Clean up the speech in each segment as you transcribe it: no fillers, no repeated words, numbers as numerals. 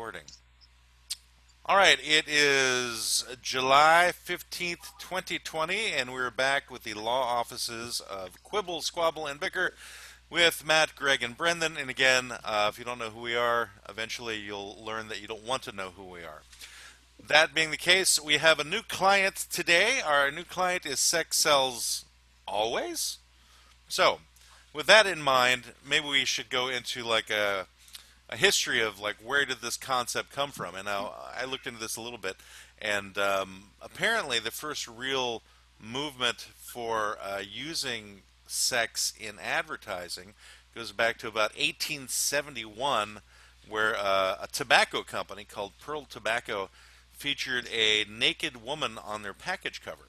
recording. All right, it is July 15th, 2020, and we're back with the law offices of Quibble, Squabble, and Bicker with Matt, Greg, and Brendan. And again, if you don't know who we are, eventually you'll learn that you don't want to know who we are. That being the case, we have a new client today. Our new client is Sex Sells Always. So, with that in mind, maybe we should go into like a history of like where did this concept come from. And now I looked into this a little bit, and apparently the first real movement for using sex in advertising goes back to about 1871, where a tobacco company called Pearl Tobacco featured a naked woman on their package cover.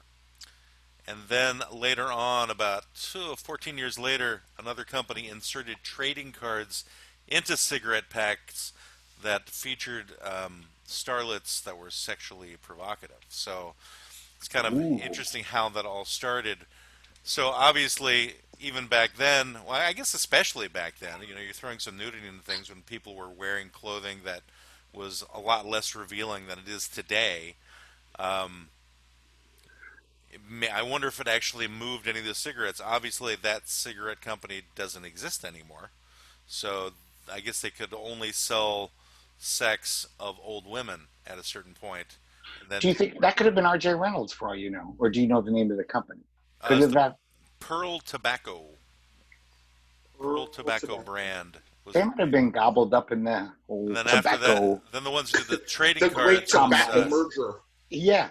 And then later on, about 14 years later, another company inserted trading cards into cigarette packs that featured starlets that were sexually provocative. So it's kind of interesting how that all started. So obviously, even back then, well, I guess especially back then, you know, you're throwing some nudity into things when people were wearing clothing that was a lot less revealing than it is today. I wonder if it actually moved any of the cigarettes. Obviously, that cigarette company doesn't exist anymore. So I guess they could only sell sex of old women at a certain point. And then do you think that could have been R.J. Reynolds, for all you know? Or do you know the name of the company? Could it's have the that? Pearl Tobacco. Pearl Tobacco brand. They might have been gobbled up in the whole And then tobacco. after that, then the ones who did the trading The great cards. tobacco merger. Yeah.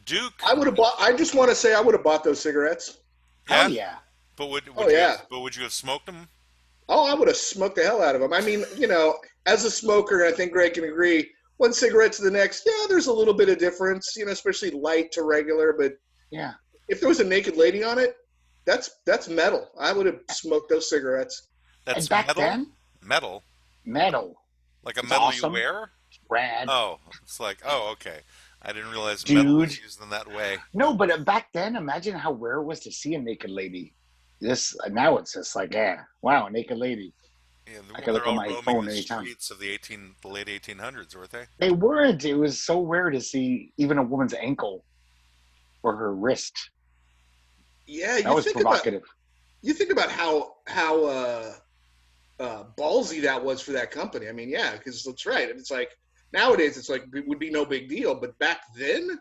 Duke. I would have bought. I just want to say I would have bought those cigarettes. Yeah? Oh, yeah. But would Oh, you yeah. have, but would you have smoked them? Oh, I would have smoked the hell out of them. I mean, you know, as a smoker, I think Greg can agree. One cigarette to the next, yeah, there's a little bit of difference, you know, especially light to regular. But Yeah. if there was a naked lady on it, that's metal. I would have smoked those cigarettes. That's And back metal. then, Metal, metal. like a It's metal awesome. you wear. Rad. Oh, it's like, oh, okay. I didn't realize metal was Dude. used in that way. No, but back then, imagine how rare it was to see a naked lady. Now it's just like, yeah, wow, a naked lady. Yeah, I they're can look all on my roaming phone the anytime. streets of the late 1800s, weren't they? They weren't. It was so rare to see even a woman's ankle or her wrist. Yeah, That was provocative. you think about how ballsy that was for that company. I mean, yeah, because that's right. It's like nowadays, it's like it would be no big deal, but back then,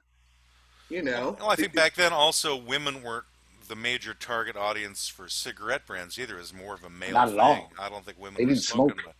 you know. Well, I think back then also women weren't the major target audience for cigarette brands either. It was more of a male Not at Oh. all. thing. I don't think women They were didn't smoking. smoke.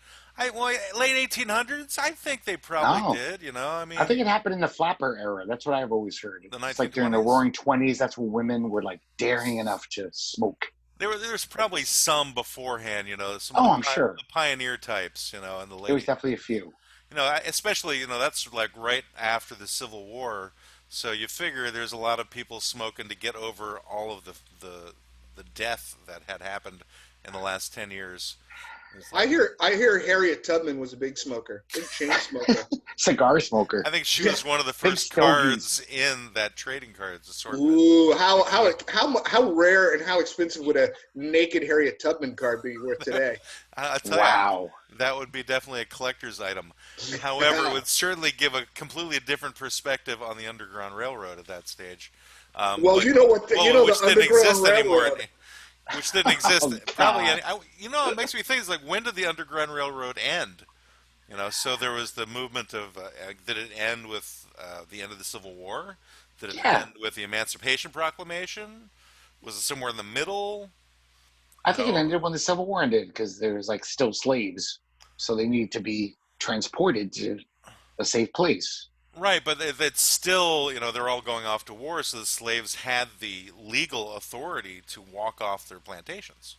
Late 1800s, I think they probably No. did. You know, I mean, I think it happened in the flapper era. That's what I've always heard. The It's like during the 1920s? Roaring '20s. That's when women were like daring enough to smoke. there's probably some beforehand. You know, some Oh, of the, I'm sure. the pioneer types. You know, in the There was late, definitely a few. you know, especially you know that's like right after the Civil War. So you figure there's a lot of people smoking to get over all of the death that had happened in the last 10 years. It's I like- hear Harriet Tubman was a big smoker, big chain smoker. Cigar smoker. I think she was one of the Big first stogies. cards in that trading cards assortment. Ooh, how rare and how expensive would a naked Harriet Tubman card be worth today? I tell Wow. you, that would be definitely a collector's item. However, it would certainly give a completely different perspective on the Underground Railroad at that stage. Well, but- you know what? which The didn't exist Underground anymore. Railroad. Which didn't exist. Oh, Probably, God. you know, it makes me think, it's like, when did the Underground Railroad end? You know, so there was the movement of, did it end with the end of the Civil War? Did it Yeah. end with the Emancipation Proclamation? Was it somewhere in the middle? I think it No. ended when the Civil War ended because there was like still slaves, so they need to be transported to a safe place. Right, but it's still, you know, they're all going off to war, so the slaves had the legal authority to walk off their plantations.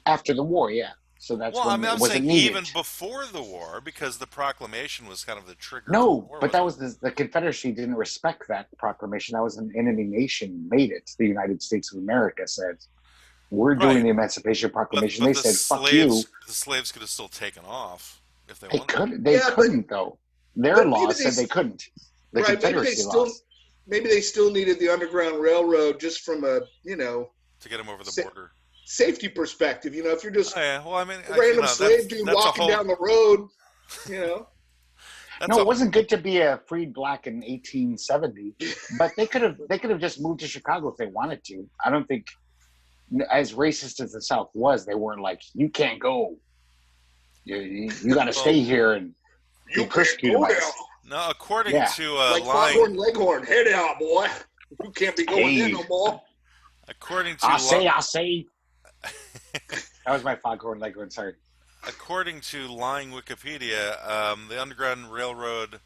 After the war, yeah. So that's Well, I when mean, it I'm wasn't saying needed. even before the war, because the proclamation was kind of the trigger. for the No, war, but that wasn't was the Confederacy didn't respect that proclamation. That was an enemy nation made it. The United States of America said, "We're doing Right. the Emancipation it? Proclamation." But They the said, "Fuck you." slaves, the slaves could have still taken off if they They wanted. couldn't. They Yeah, but- couldn't though. Their but law maybe said they couldn't. The Right, Confederacy laws. maybe they still needed the Underground Railroad just from a, you know, To get them over the Sa- border. safety perspective. You know, if you're just Oh, yeah, well, I mean, a random slave dude walking down the road, You know, That's No, it all. wasn't good to be a freed black in 1870, but they could have just moved to Chicago if they wanted to. I don't think, as racist as the South was, they weren't like, you can't go. You got to Well, stay here and be you can't persecuted go by now. us. no, according Yeah. to Like Foghorn Leghorn, head out, boy. You can't be going there Hey, no more. according I to say, I say. That was my Foghorn Leghorn. Sorry. according to lying Wikipedia, the Underground Railroad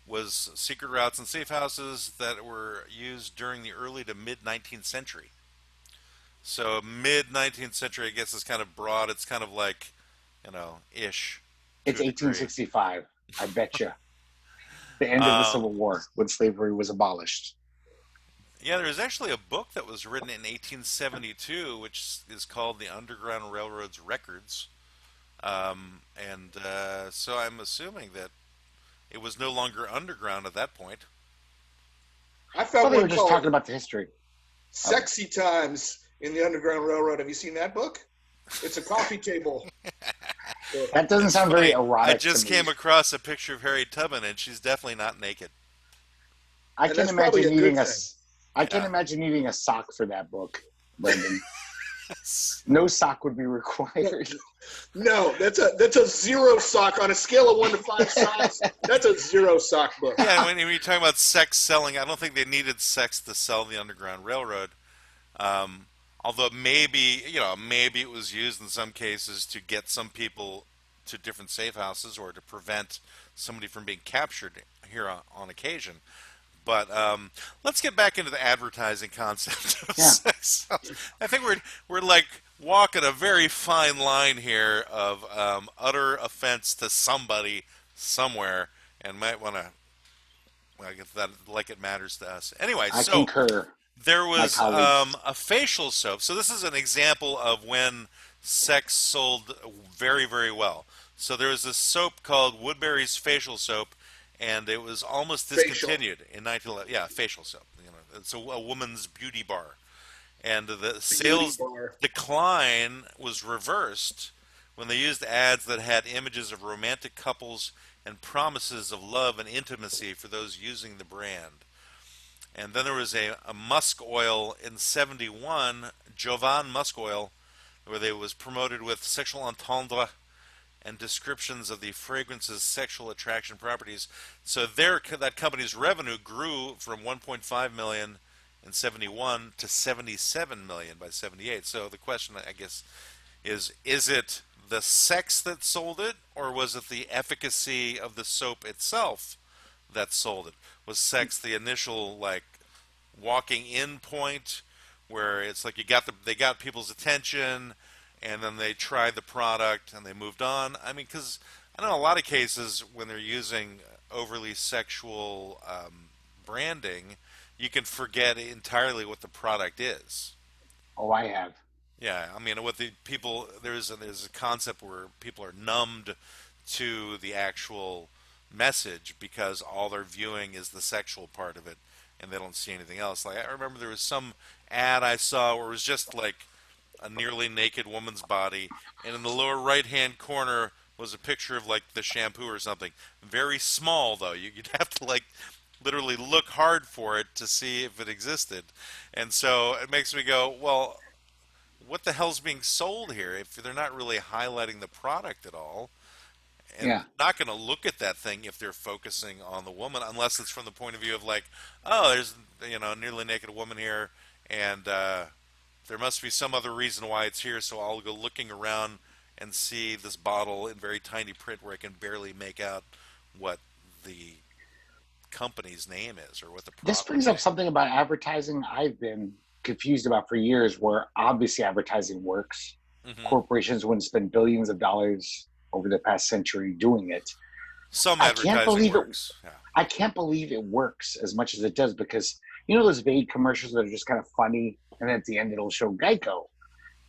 was secret routes and safe houses that were used during the early to mid 19th century. So mid 19th century, I guess, is kind of broad. It's kind of like, ish to It's a degree. 1865. I bet you. The end of the Um, Civil War when slavery was abolished. yeah, there was actually a book that was written in 1872, which is called The Underground Railroad's Records. So I'm assuming that it was no longer underground at that point. I I thought found they were one just called talking about the history of it. Sexy Times in the Underground Railroad. Have you seen that book? It's a coffee table. That doesn't It's sound very funny. I erotic to just me. came across a picture of Harriet Tubman, and she's definitely not naked. I And can that's probably imagine a good needing a. thing. I can Yeah. imagine needing a sock for that book, Brendan. No sock would be required. No, that's a zero sock on a scale of 1 to 5 socks. That's a zero sock book. Yeah, and when you're talking about sex selling, I don't think they needed sex to sell the Underground Railroad. Um, Although maybe it was used in some cases to get some people to different safe houses or to prevent somebody from being captured here on occasion. But let's get back into the advertising concept of Yeah, sex sells. I think we're like walking a very fine line here of utter offense to somebody somewhere, and might want to. Well, I guess that like it matters to us. Anyway, I so concur, there my was colleagues. a facial soap. So this is an example of when sex sold very, very well. So there was this soap called Woodbury's Facial Soap, and it was almost Facial. discontinued in 1911. Yeah, facial soap. It's a woman's beauty bar, and the Beauty sales bar. decline was reversed when they used ads that had images of romantic couples and promises of love and intimacy for those using the brand. And then there was a musk oil in 71, Jovan musk oil, where they was promoted with sexual entendre and descriptions of the fragrance's sexual attraction properties. So that company's revenue grew from 1.5 million in 71 to 77 million by 78. So the question, I guess, is it the sex that sold it, or was it the efficacy of the soap itself that sold it? Was sex the initial like walking in point where it's like they got people's attention and then they tried the product and they moved on? I mean, because I know a lot of cases when they're using overly sexual branding, you can forget entirely what the product is. Oh, I have. Yeah, I mean, with the people, there's a concept where people are numbed to the actual message because all they're viewing is the sexual part of it, and they don't see anything else. Like I remember there was some ad I saw where it was just like a nearly naked woman's body, and in the lower right hand corner was a picture of like the shampoo or something. Very small though. You'd have to like literally look hard for it to see if it existed, and so it makes me go, well, what the hell's being sold here if they're not really highlighting the product at all? And Yeah. they're not going to look at that thing if they're focusing on the woman, unless it's from the point of view of like, oh, there's a nearly naked woman here, and there must be some other reason why it's here. So I'll go looking around and see this bottle in very tiny print where I can barely make out what the company's name is or what the This product brings up is. something about advertising I've been confused about for years, where obviously advertising works. Hmm. Corporations wouldn't spend billions of dollars over the past century doing it. Some I can't advertising believe it. works. Yeah. I can't believe it works as much as it does, because those vague commercials that are just kind of funny, and then at the end it'll show Geico,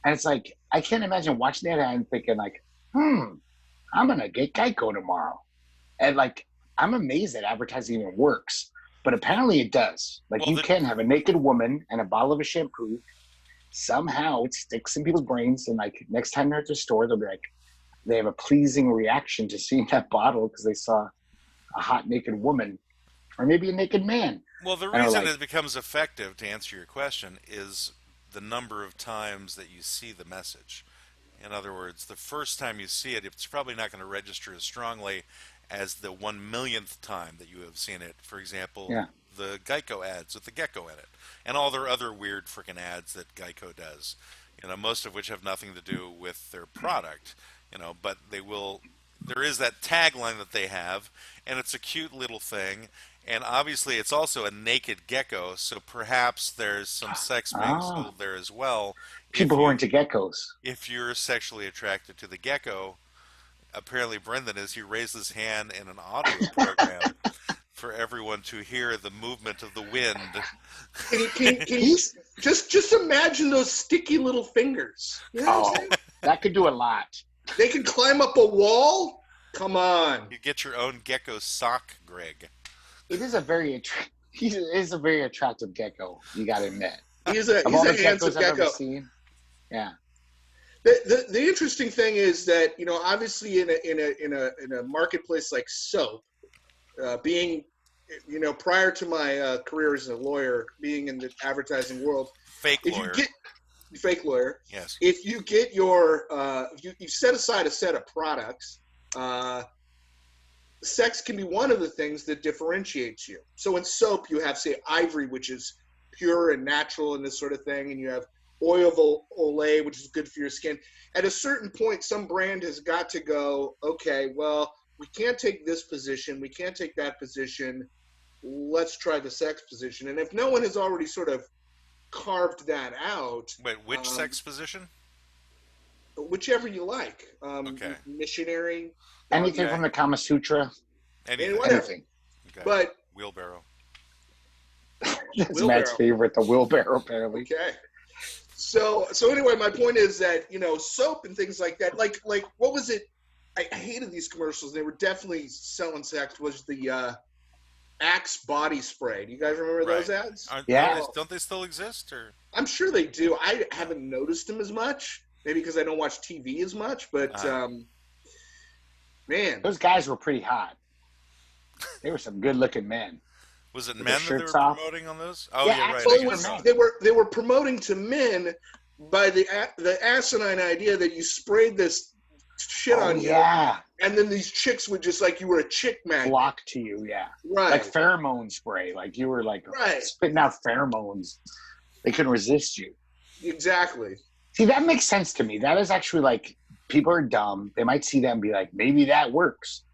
and it's like I can't imagine watching that and thinking like, I'm gonna get Geico tomorrow, and like I'm amazed that advertising even works, but apparently it does. Like Well, you can have a naked woman and a bottle of a shampoo. Somehow it sticks in people's brains, and like next time they're at the store, they'll be like, they have a pleasing reaction to seeing that bottle because they saw a hot naked woman or maybe a naked man. Well, the And are reason like, it becomes effective, to answer your question, is the number of times that you see the message. In other words, the first time you see it, it's probably not going to register as strongly as the 1 millionth time that you have seen it. For example, yeah. the Geico ads with the gecko in it, and all their other weird freaking ads that Geico does. Most of which have nothing to do with their product. But they will. There is that tagline that they have, and it's a cute little thing. And obviously, it's also a naked gecko, so perhaps there's some sex being Ah, sold there as well. people If who are you into geckos. if you're sexually attracted to the gecko, apparently Brendan is. He raised his hand in an audio program for everyone to hear the movement of the wind. Can you just imagine those sticky little fingers? You know what I'm Oh, saying? that could do a lot. They can climb up a wall. Come on. You get your own gecko sock, Greg. It is a he is a very attractive gecko. You got to admit. He's Of all a the handsome geckos I've ever gecko. seen, yeah. The interesting thing is that obviously in a marketplace like soap, being prior to my career as a lawyer, being in the advertising world, Fake if lawyer. you get fake lawyer, Yes. if you get your you set aside a set of products, sex can be one of the things that differentiates you. So in soap, you have, say, ivory, which is pure and natural and this sort of thing, and you have oil of Olay, which is good for your skin. At a certain point, some brand has got to go, okay, well, we can't take this position, we can't take that position, let's try the sex position. And if no one has already sort of carved that out, Wait, which sex position? whichever you like, Okay. missionary, Anything Okay. from the Kama Sutra, Anything. whatever. anything. Okay. But Wheelbarrow. That's Wheelbarrow. Matt's favorite, the wheelbarrow, apparently. okay. So anyway, my point is that soap and things like that, like what was it? I hated these commercials. They were definitely selling sex. Was the Axe body spray? Do you guys remember those Right. ads? Yeah. Don't they still exist? Or I'm sure they do. I haven't noticed them as much, maybe because I don't watch TV as much. But man, Those guys were pretty hot. They were some good-looking men. was it With men their that they were shirts off? promoting on those? Oh Yeah, yeah, right. actually, I well, guess so. they were promoting to men by the asinine idea that you sprayed this shit Oh, on you, yeah. and then these chicks would just like you were a chick magnet. Flock to you, yeah. Right. Like pheromone spray. Like you were like Right. spitting out pheromones. They couldn't resist you. Exactly. See, that makes sense to me. That is actually like, people are dumb. They might see that and be like, maybe that works.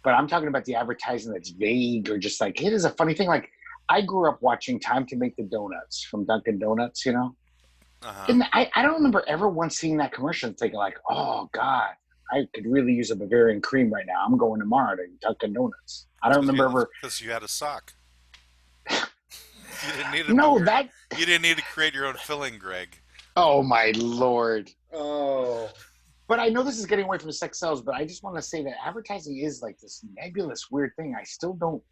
But I'm talking about the advertising that's vague or just like, it is a funny thing. Like, I grew up watching Time to Make the Donuts from Dunkin' Donuts, Uh-huh. And I don't remember ever once seeing that commercial and thinking like, oh, God, I could really use a Bavarian cream right now. I'm going tomorrow to Dunkin' Donuts. I don't remember ever. Because you had a sock. You didn't need No, Bavarian. You didn't need to create your own filling, Greg. oh, my Lord. Oh. But I know this is getting away from sex sales, but I just want to say that advertising is like this nebulous, weird thing. I still don't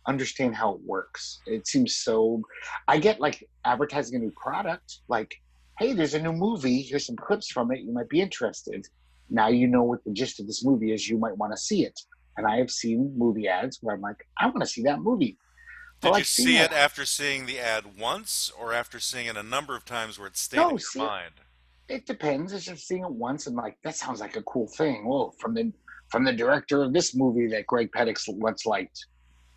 understand how it works. It seems so. I get like advertising a new product, like, hey, there's a new movie. Here's some clips from it. You might be interested. Now you know what the gist of this movie is. You might want to see it. And I have seen movie ads where I'm like, I want to see that movie. Did But you see it after seeing the ad once, or after seeing it a number of times where it stayed in your mind? It depends. It's just seeing it once and like, that sounds like a cool thing. Well, from the director of this movie that Greg Petix once liked.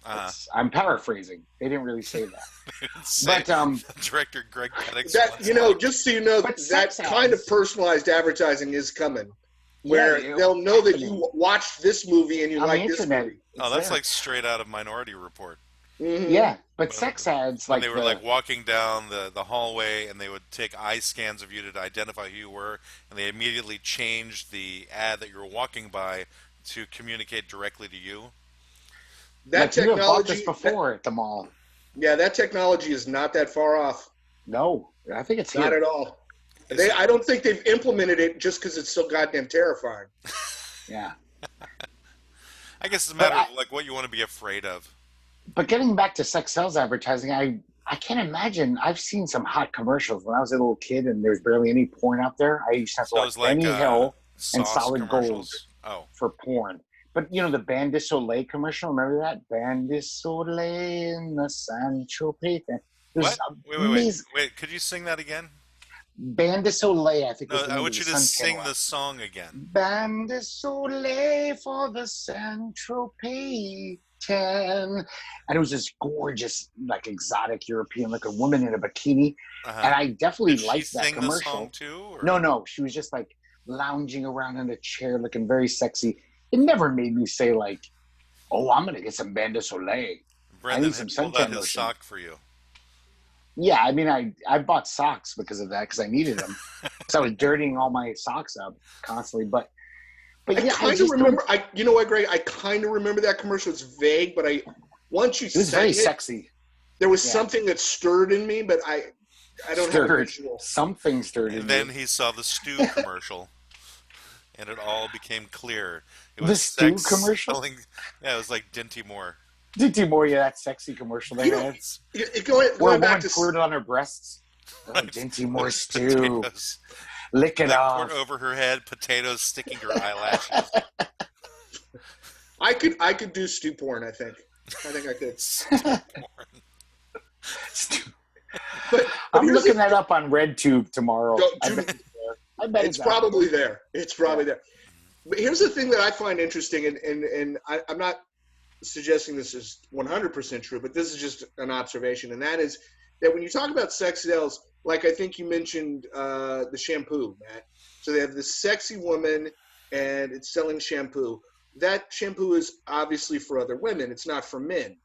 I'm paraphrasing. They didn't really say that. But director Greg Petix. That just so you know, But that sex kind of ads- personalized advertising is coming, where Yeah, they'll know that you watched this movie and you on like the this internet. movie. Oh, that's there. like straight out of Minority Report. Mhm. Yeah, but sex ads When like they were like walking down the hallway, and they would take eye scans of you to identify who you were, and they immediately changed the ad that you were walking by to communicate directly to you. That like you have bought technology this before at the mall. that technology is not that far off. No, I think it's Not here. at all. Is it- I don't think they've implemented it just because it's so goddamn terrifying. Yeah, I guess it's a But matter of like what you want to be afraid of. but getting back to sex sales advertising, I can't imagine. I've seen some hot commercials when I was a little kid, and there's barely any porn out there. I used to have to So watch it's like Benny Hill. and Sauce solid gold commercials. Oh, for porn. But the Bain de Soleil commercial, remember that? Bain de Soleil in the San Tropez. It was what? Wait. amazing. Wait, could you sing that again? Bain de Soleil, I think No, was the I name of want the you to Sun sing Channel. the song again. Bain de Soleil for the San Tropez 10. And it was this gorgeous, like exotic European looking woman in a bikini. And Uh-huh. I definitely Did she liked that sing the song commercial. too? Or? No, she was just like lounging around in a chair looking very sexy. It never made me say like, oh, I'm going to get some Bain de Soleil. I Brendan need had some pulled out suntan his lotion. sock for you. Yeah, I mean, I bought socks because of that, because I needed them. So I was dirtying all my socks up constantly. But I yeah, kind of remember. You know what, Greg? I kind of remember that commercial. It's vague, but once you it was sang very it, sexy. there was Yeah. something that stirred in me, but I don't have a visual. Something stirred in And then you. he saw the stew commercial, and it all became clear. It The was stew sex commercial? selling. Yeah, it was like Dinty Moore. Did more of that sexy commercial they You know, had? going Where a back woman to poured it on her breasts. Oh, Dinty Moore stew. Potatoes. Lick it Like off. poured over her head, potatoes sticking to her eyelashes. I could do stew porn. I think I could. But I'm here's looking that up on RedTube tomorrow. I bet it's probably there. It's probably there. But here's the thing that I find interesting, and I'm not suggesting this is 100% true, but this is just an observation, and that is that when you talk about sex sales, like I think you mentioned the shampoo, Matt. So they have this sexy woman, and it's selling shampoo. That shampoo is obviously for other women. It's not for men.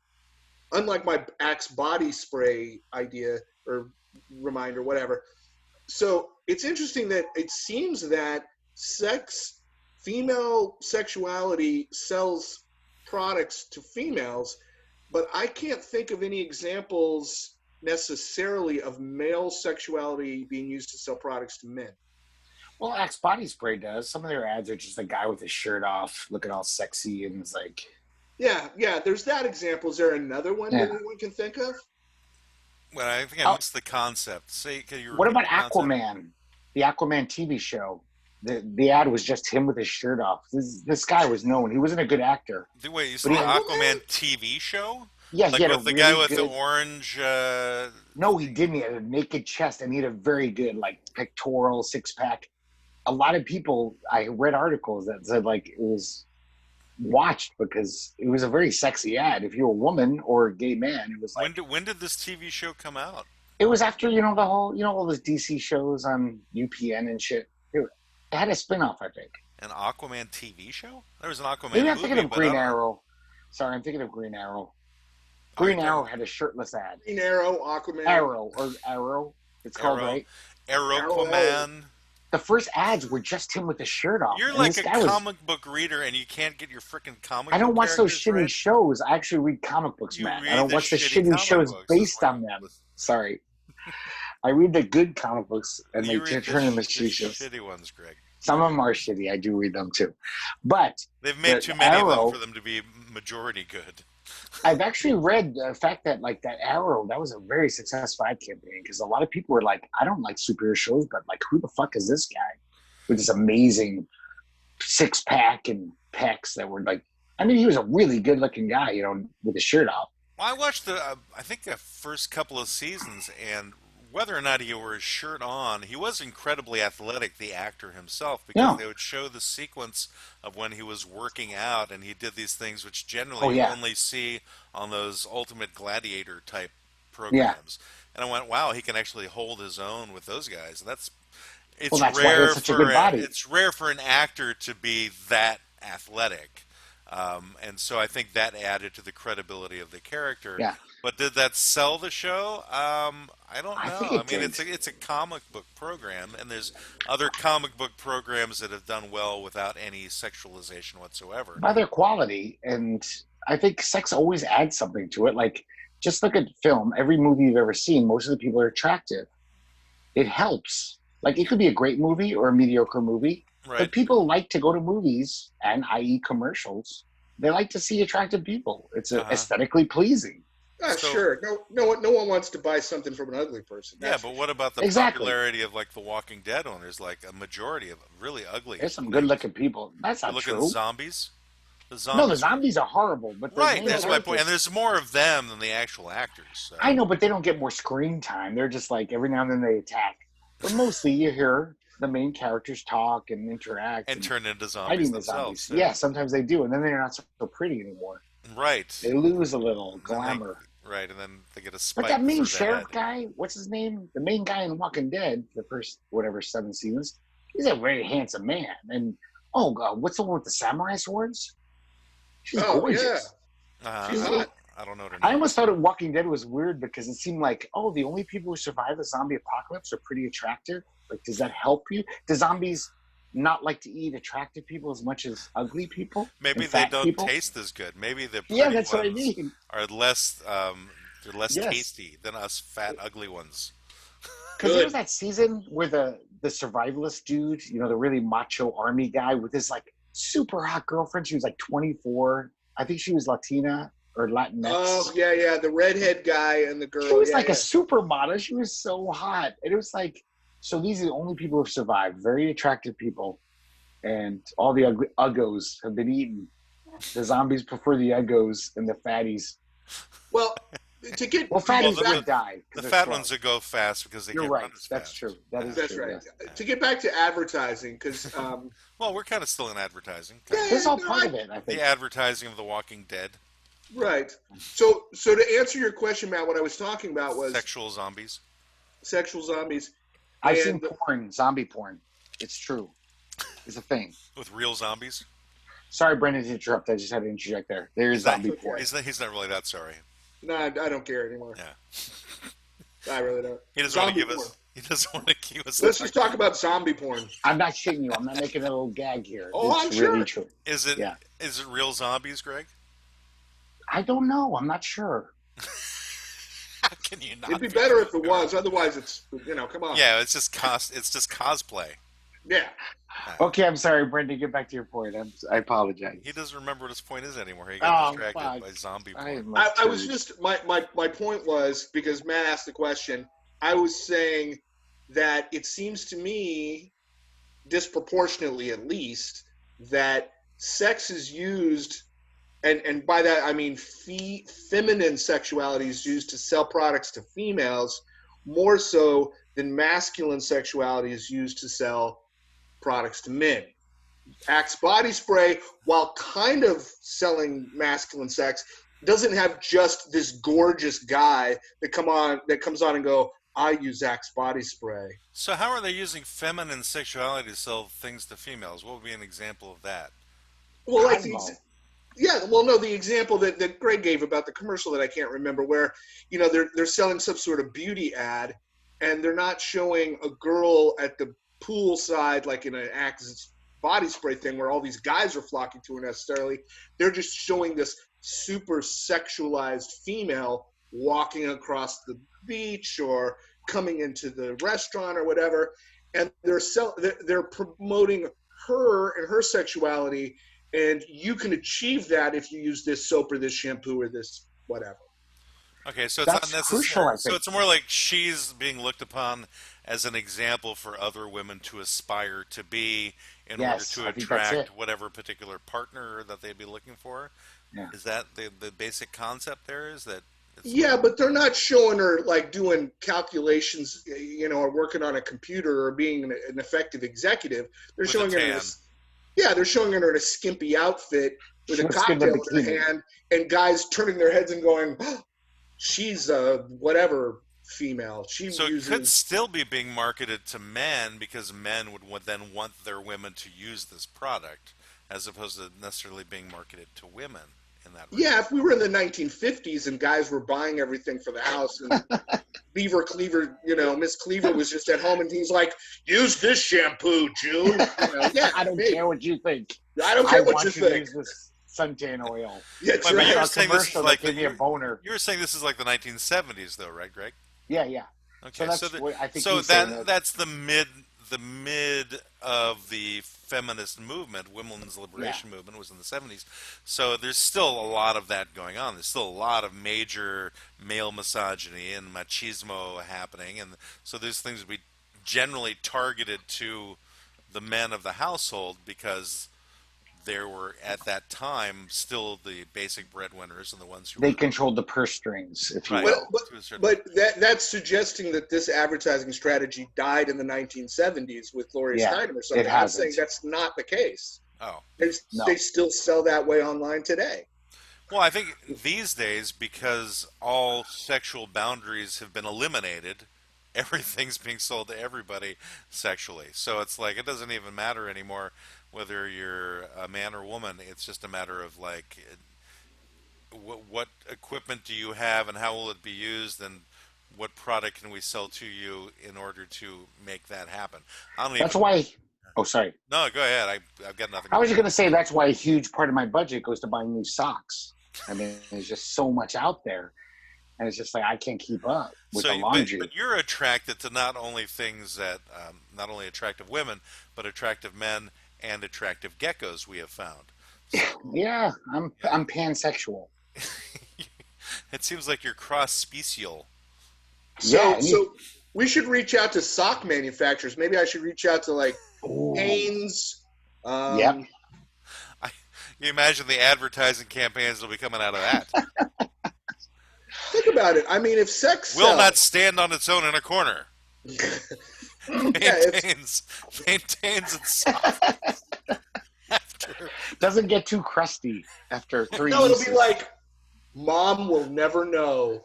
Unlike my Axe body spray idea or reminder, whatever. So it's interesting that it seems that female sexuality sells products to females, but I can't think of any examples necessarily of male sexuality being used to sell products to men. Well, Axe body spray does. Some of their ads are just a guy with his shirt off, looking all sexy, and it's like... Yeah, there's that example. Is there another one that anyone can think of? Well, I think I missed the concept. What about Aquaman? The Aquaman TV show. The ad was just him with his shirt off. This guy was known. He wasn't a good actor. Wait, you saw the Aquaman TV show? Yeah, like he had with the really guy with good... the orange. No, he didn't. He had a naked chest, and he had a very good like pectoral six-pack. A lot of people, I read articles that said like it was watched because it was a very sexy ad. If you're a woman or a gay man, it was like... When did this TV show come out? It was after, the whole, all those DC shows on UPN and shit. It had a spinoff, I think. An Aquaman TV show? There was an Aquaman Maybe I'm movie, thinking of Green but Arrow. Sorry, I'm thinking of Green Arrow. Green Arrow had a shirtless ad. Green Arrow, Aquaman. Arrow. It's called, right? Aquaman. The first ads were just him with the shirt off. You're like a comic book reader, and you can't get your freaking comic book I don't watch those shitty right? shows. I actually read comic books, Matt. I don't watch the shitty shows based on them. Sorry. I read the good comic books, and they turn them into shitty shows. Shitty ones, Greg. Some of them are shitty. I do read them, too. But they've made too many of them for them to be majority good. I've actually read the fact that, like, that Arrow, that was a very successful ad campaign because a lot of people were like, I don't like superhero shows, but, like, who the fuck is this guy with this amazing six-pack and pecs that were, like, I mean, he was a really good-looking guy, with his shirt off. Well, I watched I think the first couple of seasons, and whether or not he wore his shirt on, he was incredibly athletic, the actor himself, because they would show the sequence of when he was working out, and he did these things which generally you only see on those Ultimate Gladiator type programs. And I went, wow, he can actually hold his own with those guys. That's rare why he has such a good body. It's rare for an actor to be that athletic. And so I think that added to the credibility of the character. Yeah. But did that sell the show? I don't know. I mean, it's a comic book program, and there's other comic book programs that have done well without any sexualization whatsoever. By their quality, and I think sex always adds something to it. Like, just look at film. Every movie you've ever seen, most of the people are attractive. It helps. Like, it could be a great movie or a mediocre movie. Right. But people like to go to movies, and i.e. commercials. They like to see attractive people. It's aesthetically pleasing. So Sure. No one wants to buy something from an ugly person. yeah, That's for but sure. what about the Exactly. popularity of like the Walking Dead owners? Like a majority of really ugly, There's some good good-looking people. That's not looking true. zombies. The No, the zombies are zombies are horrible, but the right. main That's my point. And characters. there's more of them than the actual actors. I So know, but they don't get more screen time. They're just like every now and then they attack, but mostly you hear the main characters talk and interact and and turn into zombies fighting the themselves. zombies. Yeah. Yeah, sometimes they do, and then they're not so pretty anymore. Right. They lose a little And then glamour. right, and then they get a But spike that main through the head. sheriff guy, what's his name? The main guy in Walking Dead, the first whatever 7 seasons, he's a very handsome man. And oh god, what's the one with the samurai swords? She's Oh yeah, gorgeous. she's I don't. hot. I don't know what her I name almost is. thought Walking Dead was weird because it seemed like, oh, the only people who survive the zombie apocalypse are pretty attractive. Like, does that help you? Do zombies not like to eat attractive people as much as ugly people Maybe and they fat don't people? taste as good. Maybe the Yeah, pretty that's what I ones mean. are less. They're less Yes, tasty than us fat, ugly ones. because there was Good. that season where the survivalist dude, the really macho army guy with his like super hot girlfriend. She was like 24. I think she was Latina or Oh Latinx. yeah, yeah. The redhead guy and the She girl. was Yeah, like a yeah. supermodel. She was so hot. And it was like, so these are the only people who've survived. Very attractive people. And all the ugly uggos have been eaten. The zombies prefer the uggos and the fatties. Well, to get Well, to Well, fatties get the back. would die the because they're fat slow. ones that go fast because they You're can't right. run as That's fast. true. That Yeah. is That's true. right. Yes. To get back to advertising, because Well, we're kind of still in advertising. yeah, This is all no, part of it, I think. The advertising of The Walking Dead, right. So to answer your question, Matt, what I was talking about was sexual zombies. sexual zombies, I've seen and porn, zombie porn. It's true. It's a thing. With real zombies. Sorry, Brendan, to interrupt. I just had to interject there. There is He's not, zombie okay. porn. he's not really that sorry. no, I don't care anymore. Yeah. I really don't. He doesn't want to Zombie give porn. us. He doesn't want to give us. Let's just talk about zombie porn. I'm not shitting you. I'm not making a little gag here. Oh, It's I'm sure. really true. Is it? Yeah. Is it real zombies, Greg? I don't know. I'm not sure. How can you not? It'd be better if it was. Otherwise, it's come on. Yeah, it's just It's just cosplay. Yeah. Okay, I'm sorry, Brendan. Get back to your point. I apologize. He doesn't remember what his point is anymore. He got Oh, distracted fuck. by zombie I porn. am I was turd. just my point was because Matt asked the question. I was saying that it seems to me, disproportionately at least, that sex is used, and by that I mean feminine sexuality is used to sell products to females more so than masculine sexuality is used to sell products to men. Axe body spray, while kind of selling masculine sex, doesn't have just this gorgeous guy that comes on and go, I use Axe body spray. So how are they using feminine sexuality to sell things to females? What would be an example of that? Well, like Cosmo. the example that Greg gave about the commercial that I can't remember, where they're selling some sort of beauty ad, and they're not showing a girl at the pool side like in an Axe body spray thing where all these guys are flocking to her necessarily. They're just showing this super sexualized female walking across the beach or coming into the restaurant or whatever, and they're promoting her and her sexuality, and you can achieve that if you use this soap or this shampoo or this whatever. Okay, so it's That's not crucial, necessary. I So think. it's more like she's being looked upon as an example for other women to aspire to be in Yes, order I to think that's attract it. whatever particular partner that they'd be looking for. Yeah. Is that the basic concept there? Is that it's Yeah, but they're not showing her like doing calculations, or working on a computer or being an effective executive. They're with a showing her tan? they're showing her in a skimpy outfit with She a looks good in a cocktail in her bikini. hand, and guys turning their heads and going, oh, "She's a whatever female." She So it uses could still be being marketed to men because men would then want their women to use this product, as opposed to necessarily being marketed to women in that regard. Yeah, if we were in the 1950s and guys were buying everything for the house and Beaver Cleaver, Miss Cleaver was just at home and he's like, use this shampoo, June. Yeah, I don't hey, care what you think. I don't I care what want you to think. use this suntan oil. Yeah, But right. you're A saying this is commercial like that gave me a boner. you were saying this is like the 1970s, though, right, Greg? Yeah, yeah. Okay, So that's what I think he's saying. that's the the mid of the feminist movement, women's Yeah. liberation movement, was in the 70s. So there's still a lot of that going on. There's still a lot of major male misogyny and machismo happening, and so these things would be generally targeted to the men of the household because there were at that time still the basic breadwinners and the ones who They were controlled the purse strings, if you right But will. but to a certain. but that's suggesting that this advertising strategy died in the 1970s with Gloria Yeah, Steinem or it something. I'm saying hasn't. that's not the case. Oh, No. They still sell that way online today. well, I think these days because all sexual boundaries have been eliminated, everything's being sold to everybody sexually. So it's like it doesn't even matter anymore whether you're a man or woman. It's just a matter of like what equipment do you have and how will it be used and what product can we sell to you in order to make that happen. I don't That's even. why. Oh, sorry. No, go ahead. I've got nothing I was more. just gonna say that's why a huge part of my budget goes to buying new socks. I mean, there's just so much out there, and it's just like I can't keep up with So, the but laundry. you're attracted to not only things that, not only attractive women, but attractive men and attractive geckos. We have found. So, Yeah, yeah, I'm pansexual. it seems like you're cross-special. Yeah, So so we should reach out to sock manufacturers. Maybe I should reach out to like ooh, Hanes. yep. I, you imagine the advertising campaigns that'll be coming out of that. Think about it. I mean, if sex Will not sells, stand on its own in a corner. yeah, if Maintains its softness after. Doesn't get too crusty after three no, it'll be uses. like, Mom will never know.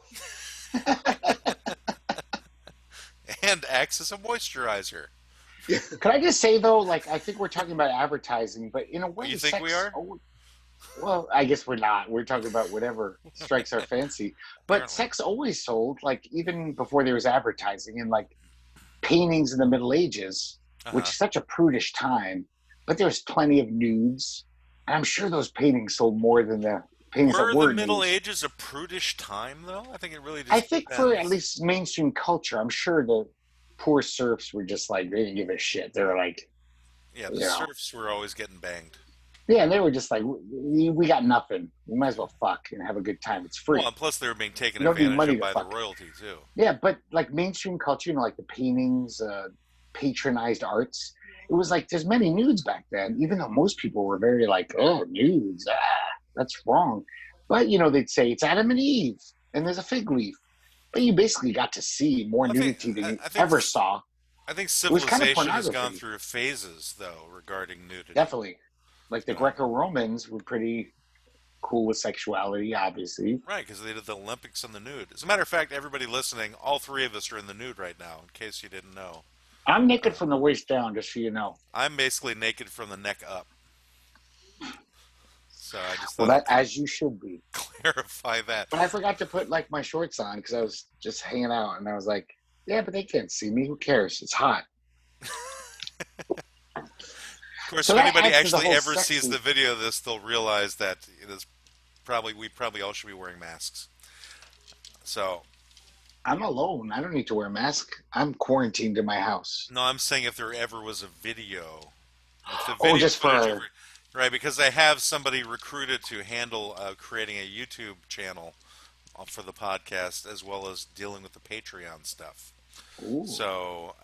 And acts as a moisturizer. Could I just say though, like I think we're talking about advertising, but in a Oh, way, you think we sex. are? Well, I guess we're not. We're talking about whatever strikes our fancy. But Apparently. sex always sold, like even before there was advertising, and like paintings in the Middle Ages, which Uh-huh. is such a prudish time. But there was plenty of nudes, and I'm sure those paintings sold more than the paintings that Were the were Middle nudes. Ages a prudish time, though? I think it really I just think for at depends. least mainstream culture, I'm sure the poor serfs were just like they didn't give a shit. They were like, Yeah, the you know, serfs were always getting banged. yeah, and they were just like, we got nothing. We might as well fuck and have a good time. It's Well, free. and plus they were being taken You don't need advantage money of to by the fuck. royalty, too. Yeah, but like mainstream culture, like the paintings, patronized arts, it was like there's many nudes back then, even though most people were very like, oh, nudes, that's wrong. But they'd say it's Adam and Eve, and there's a fig leaf. But you basically got to see more Well, I think nudity than I, you I think ever saw. I think It was kind of civilization has gone pornography, through phases, though, regarding nudity. definitely. Like the You know, Greco-Romans were pretty cool with sexuality, obviously. right? Because they did the Olympics in the nude. As a matter of fact, everybody listening, all three of us are in the nude right now. In case you didn't know, I'm naked uh, from the waist down, just so you know. I'm basically naked from the neck up. So I just Well, thought I'd that as you should be. clarify that. But I forgot to put like my shorts on because I was just hanging out, and I was like, "Yeah, but they can't see me. Who cares? It's hot." Of course, So if that anybody adds to the actually whole ever sees sexy. the video of this, they'll realize that it is we probably all should be wearing masks. So, I'm alone. I don't need to wear a mask. I'm quarantined in my house. no, I'm saying if there ever was a video, if the Oh, video just footage for ever, right? Because I have somebody recruited to handle creating a YouTube channel for the podcast as well as dealing with the Patreon stuff. ooh, So,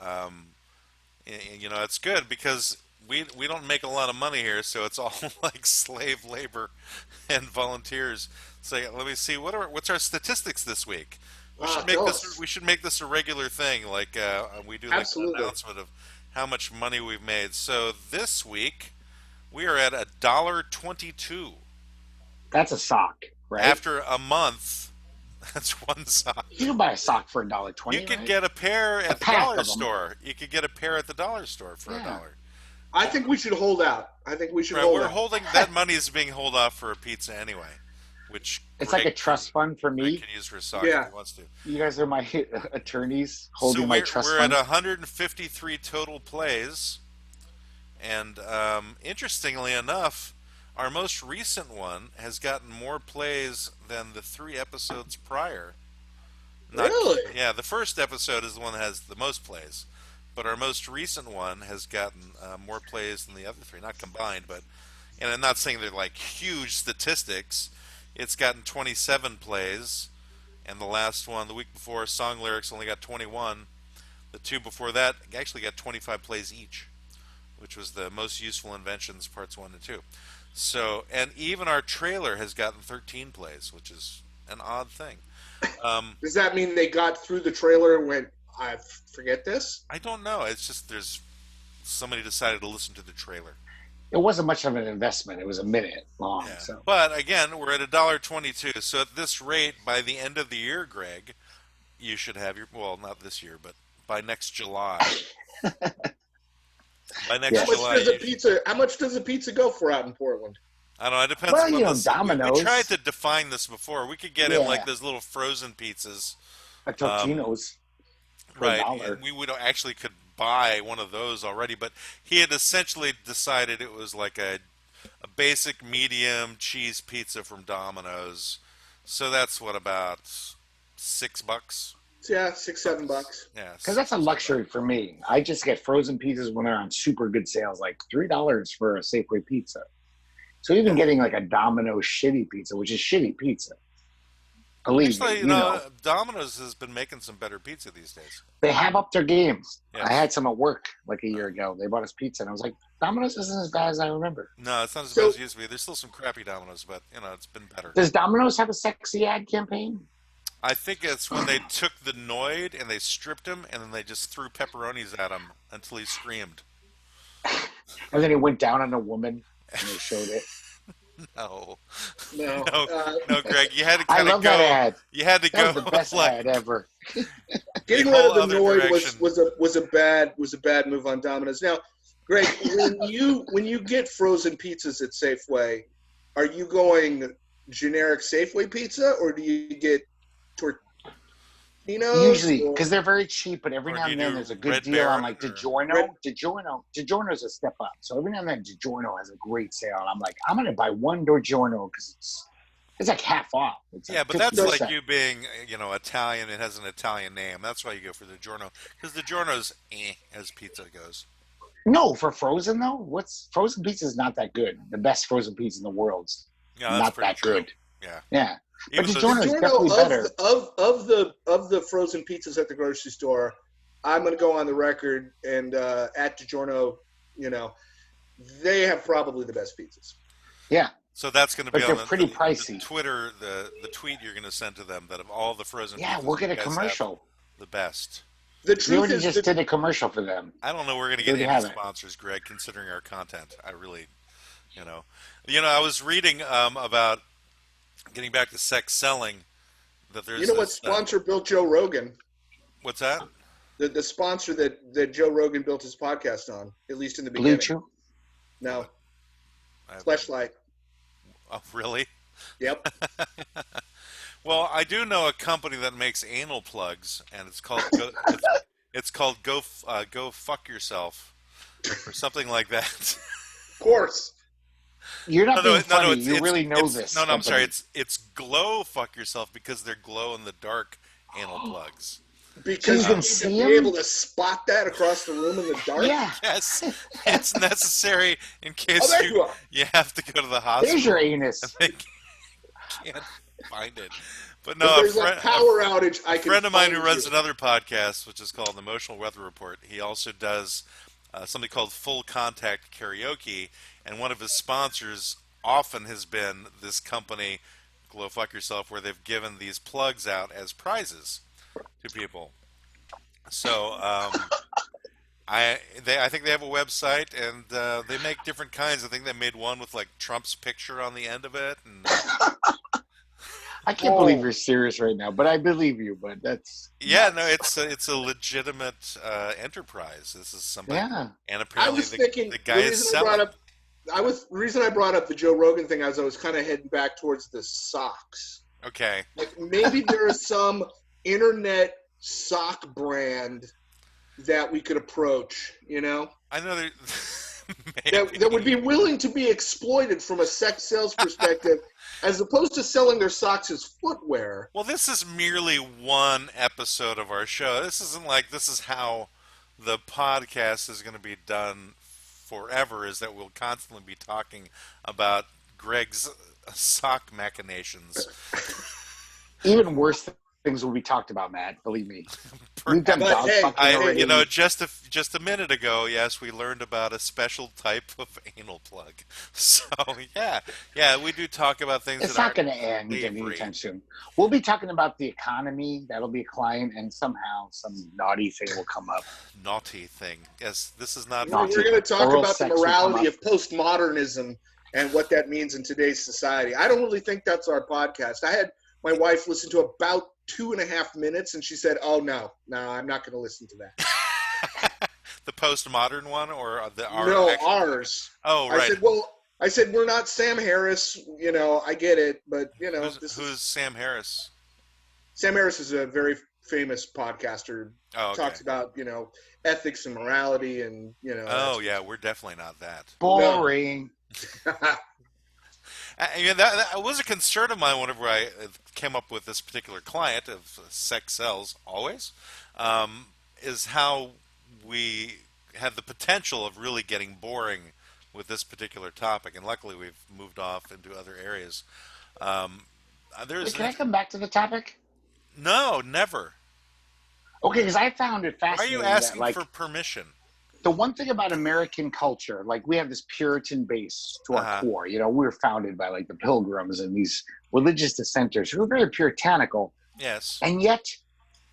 it's good because we don't make a lot of money here, so it's all like slave labor and volunteers. Say, let me see what's our statistics this week. Tell us. We should make this a regular thing. Like we do like an Absolutely. announcement of how much money we've made. So this week we are at $1.22 that's a sock, right? after a month. That's one sock. You can buy a sock for You $1.20, could right? get a pair A at the pack dollar of them. store. You could get a pair at the dollar store for a Yeah. dollar. I think we should hold out. I think we should Right, hold we're out. holding that money is being held off for a pizza anyway, which It's like a trust fund for Greg me. can use for a sock if Yeah. he wants to. You guys are my attorneys So holding my trust we're at fund. 153 total plays, and interestingly enough, our most recent one has gotten more plays than the 3 episodes prior. Not Really? yeah, the first episode is the one that has the most plays, but our most recent one has gotten more plays than the other three, not combined, but and I'm not saying they're like huge statistics. It's gotten 27 plays, and the last one, the week before, Song Lyrics only got 21. The two before that actually got 25 plays each, which was the Most Useful Inventions Parts 1 and 2. So, and even our trailer has gotten 13 plays, which is an odd thing. Does that mean they got through the trailer and went, I forget this? I don't know. It's just there's somebody decided to listen to the trailer. It wasn't much of an investment. It was a minute long. Yeah. So But again, we're at $1.22. So at this rate, by the end of the year, Greg, you should have your, well, not this year, but by next July. By next Yes. July. How much does a pizza go for out in Portland? I don't know. It depends Well, on you know, we Domino's. tried to define this before. We could get him Yeah. like those little frozen pizzas. a Totino's for Right, $1. and we would actually could buy one of those already, but he had essentially decided it was like a basic medium cheese pizza from Domino's. So that's what, about $6? Yeah, $6-7. Yeah, Because that's a luxury for me. I just get frozen pizzas when they're on super good sales, like $3 for a Safeway pizza. So even getting like a Domino shitty pizza, which is shitty pizza, believe Actually, me, you know, Domino's has been making some better pizza these days. they have upped their games. Yes. I had some at work like a year ago. They bought us pizza, and I was like, Domino's isn't as bad as I remember. No, it's not as So- bad as it used to be. There's still some crappy Domino's, but you know, it's been better. Does Domino's have a sexy ad campaign? I think it's when they took the Noid and they stripped him, and then they just threw pepperonis at him until he screamed. And then he went down on a woman, and they showed it. No, No. no, Greg, you had to I kind of love go. that ad. You had to That go was the best like, ad ever. Getting the rid whole of the other Noid direction. was a bad move on Domino's. Now, Greg, when you get frozen pizzas at Safeway, are you going generic Safeway pizza or do you get Tortinos? Usually, or- because they're very cheap, but every Or now do and you then do there's a good Red deal on Baron like or- DiGiorno's a step up. So every now and then DiGiorno has a great sale, and I'm like, I'm gonna buy one DiGiorno because it's like half off. It's Yeah, like but that's 50%. like you being, you know, Italian. It has an Italian name. That's why you go for the Giorno, because the Giorno's as pizza goes. No, for frozen though, what's frozen pizza is not that good. The best frozen pizza in the world's Yeah, that's not pretty that true. good. Yeah, Yeah, but Even though- DiGiorno is DiGiorno definitely better. of the frozen pizzas at the grocery store, I'm going to go on the record and at DiGiorno, you know, they have probably the best pizzas. Yeah, So that's going to But be they're on pretty the pricey. Twitter, the tweet you're going to send to them that of all the frozen yeah, pizzas we'll get you a guys have, commercial. the best. The We truth already is, just did a commercial for them. I don't know we're going to There get you any have it. sponsors, Greg, considering our content. I really, you know, I was reading about getting back to sex selling. That there's you know what this, sponsor built Joe Rogan? what's that? The sponsor that Joe Rogan built his podcast on, at least in the Blue beginning. Chew. No, I have- Fleshlight. Oh, really? Yep. Well, I do know a company that makes anal plugs, and it's called it's called Go Fuck Yourself, or something like that. Of course. You're not being funny. it's- You it's- really know it's- this. No, I'm sorry. company. It's Glow Fuck Yourself because they're glow in the dark anal plugs. Because you you can need see to be him? able to spot that across the room in the dark. Yeah. Yes, it's necessary in case Oh, there you are. you have to go to the hospital. There's your anus. They can't find it. But no, If a there's friend, a power outage, I a can friend of mine who find runs you. another podcast, which is called the Emotional Weather Report, he also does something called Full Contact Karaoke, and one of his sponsors often has been this company, Glow Fuck Yourself, where they've given these plugs out as prizes to people. So I think they have a website, and they make different kinds. I think they made one with like Trump's picture on the end of it, and I can't believe you're serious right now, but I believe you. But that's yeah, no, it's a legitimate enterprise. This is somebody, yeah. and I apparently was thinking the guy is selling. the reason I brought up the Joe Rogan thing is I was kind of heading back towards the socks. Okay, Like maybe there is some internet sock brand that we could approach, you know, I know there. that would be willing to be exploited from a sex sales perspective, as opposed to selling their socks as footwear. Well, this is merely one episode of our show. This isn't like this is how the podcast is going to be done forever is that we'll constantly be talking about Greg's sock machinations. Even worse things will be talked about, Matt. Believe me. We've done Perhaps But dog hey, fucking already. just a minute ago, yes, we learned about a special type of anal plug. So yeah, we do talk about things It's that not aren't going to end savory, anytime soon. We'll be talking about the economy. That'll be a client, and somehow some naughty thing will come up. naughty thing. Yes, this is not for we're Naughty going to talk oral about the sex will come morality up. of postmodernism and what that means in today's society. I don't really think that's our podcast. I had my wife listen to about 2.5 minutes, and she said, "Oh no, I'm not going to listen to that." the postmodern one or our No, actual. ours. Oh, I right. said, "Well, we're not Sam Harris. I get it, but Who's Sam Harris? Sam Harris is a very famous podcaster. Oh, okay. Talks about ethics and morality, and Oh, yeah, we're definitely not that. Boring. That was a concern of mine whenever I came up with this particular client of sex sells always, is how we had the potential of really getting boring with this particular topic, and luckily we've moved off into other areas. Um, Wait, can I come back to the topic? No, never. Okay, because I found it Why are you fascinating that, asking like, for permission? the one thing about American culture, like, we have this Puritan base to our Uh-huh. core. We were founded by, like, the Pilgrims and these religious dissenters who are very puritanical. Yes. And yet,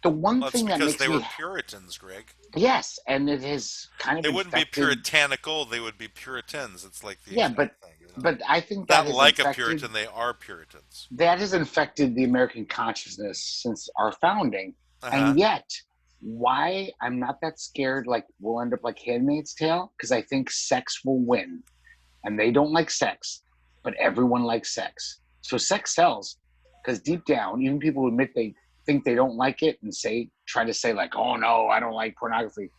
the one Well, it's thing that because makes they me... were Puritans, Greg. Yes, and it has kind of They wouldn't be infected... puritanical, they would be Puritans. It's like the Yeah, exact thing. but I think that Not has like a infected... Puritan, they are Puritans. That has infected the American consciousness since our founding. Uh-huh. And yet, why I'm not that scared, like, we'll end up like Handmaid's Tale, because I think sex will win. And they don't like sex, but everyone likes sex. So sex sells, because deep down, even people who admit they think they don't like it and try to say, like, oh no, I don't like pornography.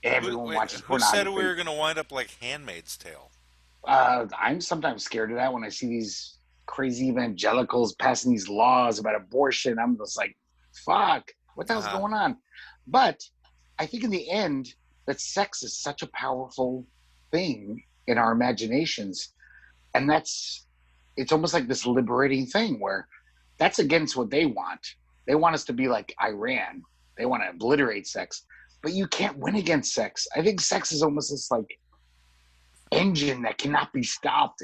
Everyone watches Who pornography. said we were going to wind up like Handmaid's Tale? I'm sometimes scared of that when I see these crazy evangelicals passing these laws about abortion. I'm just like, fuck, what the hell's going on? But I think in the end, that sex is such a powerful thing in our imaginations. And it's almost like this liberating thing where that's against what they want. They want us to be like Iran. They want to obliterate sex. But you can't win against sex. I think sex is almost this like engine that cannot be stopped.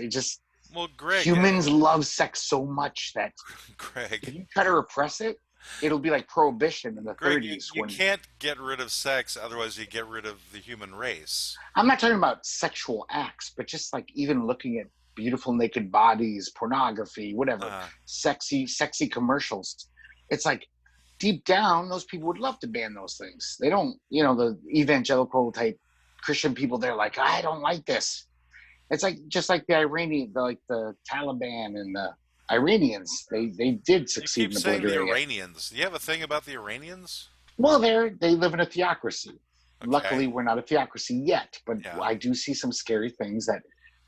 Greg, humans love sex so much that Greg, if you try to repress it, it'll be like prohibition in the Greg, 30s. you can't get rid of sex, otherwise you get rid of the human race. I'm not talking about sexual acts, but just like even looking at beautiful naked bodies, pornography, whatever, sexy commercials. It's like deep down, those people would love to ban those things. They don't, the evangelical type Christian people, they're like, I don't like this. It's like just like the Taliban and the Iranians. They did succeed You keep in saying the obliterating it. Iranians. Do you have a thing about the Iranians? Well, they live in a theocracy. Okay. Luckily, we're not a theocracy yet, but I do see some scary things that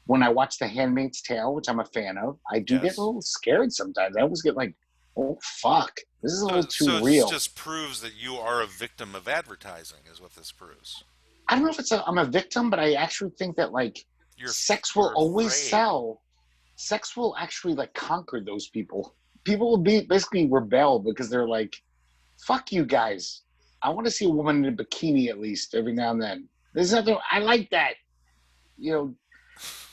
when I watch The Handmaid's Tale, which I'm a fan of, I do get a little scared sometimes. I always get like, oh, fuck. This is a little too real. So it just proves that you are a victim of advertising, is what this proves. I don't know if I'm a victim, but I actually think that, like, sex will always sell. Sex will actually, like, conquer those people. People will basically rebel because they're like, fuck you guys. I want to see a woman in a bikini at least every now and then. There's nothing, I like that.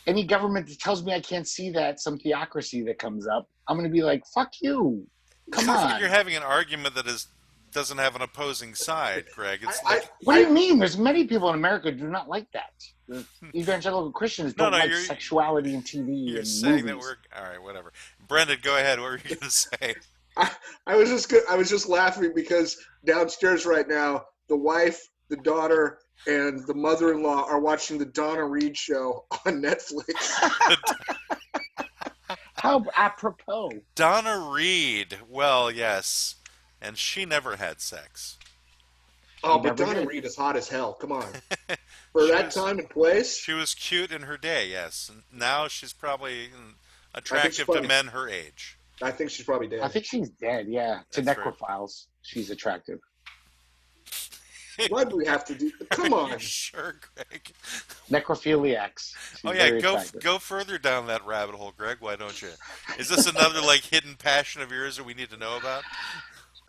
Any government that tells me I can't see that, some theocracy that comes up, I'm going to be like, fuck you. Come on. Like you're having an argument that doesn't have an opposing side, Greg. What do you mean? There's many people in America who do not like that. The evangelical Christians don't like sexuality in TV. You're and saying movies. that all right, whatever. Brendan, go ahead. What were you going to say? I was just laughing because downstairs right now, the wife, the daughter, and the mother-in-law are watching the Donna Reed show on Netflix. How apropos. Donna Reed. Well, yes. And she never had sex. Oh, but Donna Reed is hot as hell. Come on. For that time and place. She was cute in her day, yes. Now she's probably attractive to men her age. I think she's probably dead. I think she's dead, yeah. To necrophiles, she's attractive. Why do we have to do? Come Are you on. sure, Greg? Necrophiliacs. She's Oh yeah, very go attractive. go further down that rabbit hole, Greg. Why don't you? Is this another like hidden passion of yours that we need to know about?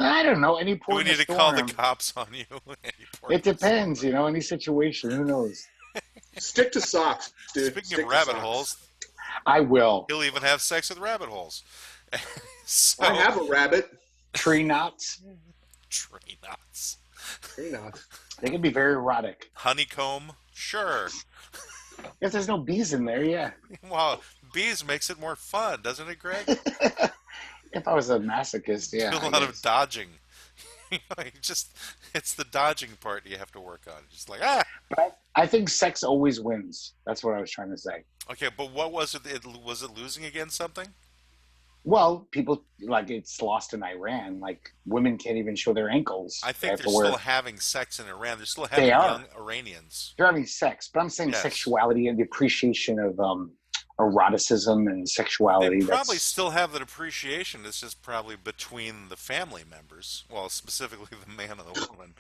I don't know. Any Do port we in a need to call the storm. cops on you? Any port It in a storm. depends, any situation. Who knows? Stick to socks, dude. Speaking of Stick to rabbit socks. holes, I will. he'll even have sex with rabbit holes. I So have a rabbit. Tree knots. tree knots, Tree knots. They can be very erotic. honeycomb, sure. If there's no bees in there, yeah. Wow, bees makes it more fun, doesn't it, Greg? If I was a masochist, yeah. Do a I lot of guess. dodging. It's the dodging part you have to work on. Just like But I think sex always wins. That's what I was trying to say. Okay, but what was it? Was it losing against something? Well, people like it's lost in Iran. Like women can't even show their ankles. I They think have they're to wear. still having sex in Iran. They're still They having are. young Iranians. They're having sex, but I'm saying Yes. sexuality and the appreciation of eroticism and They sexuality. probably That's still have that appreciation. It's just probably between the family members. Well, specifically the man and the woman,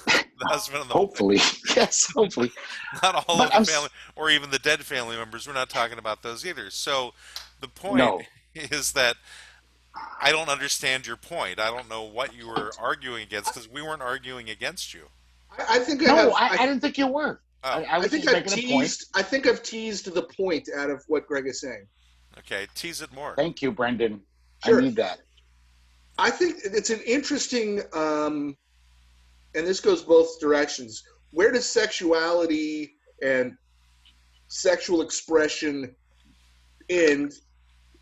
the husband and the hopefully, yes, hopefully. wife. Not all But of I'm the family, or even the dead family members. We're not talking about those either. So, the point No. is that I don't understand your point. I don't know what you were arguing against because we weren't arguing against you. I think I No, have. I didn't think you were. Oh, I I was think just I've making a point. teased. I think I've teased the point out of what Greg is saying. okay. Tease it more. Thank you, Brendan. Sure. I need that. I think it's an interesting, and this goes both directions. Where does sexuality and sexual expression end,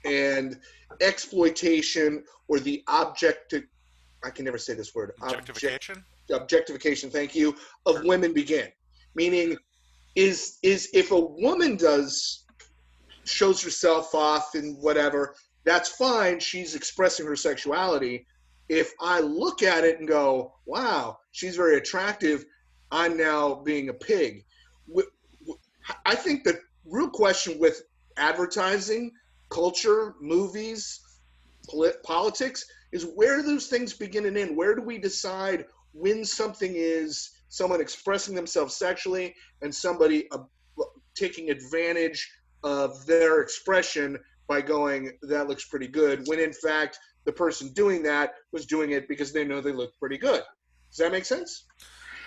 and exploitation or the I can never say this word. Objectification. Objectification, thank you, of women begin? Meaning, is if a woman shows herself off and whatever, that's fine. She's expressing her sexuality. If I look at it and go, wow, she's very attractive, I'm now being a pig. I think the real question with advertising, culture, movies, politics is where do those things begin and end? Where do we decide when something is someone expressing themselves sexually and somebody taking advantage of their expression by going, that looks pretty good, when in fact the person doing that was doing it because they know they look pretty good. Does that make sense?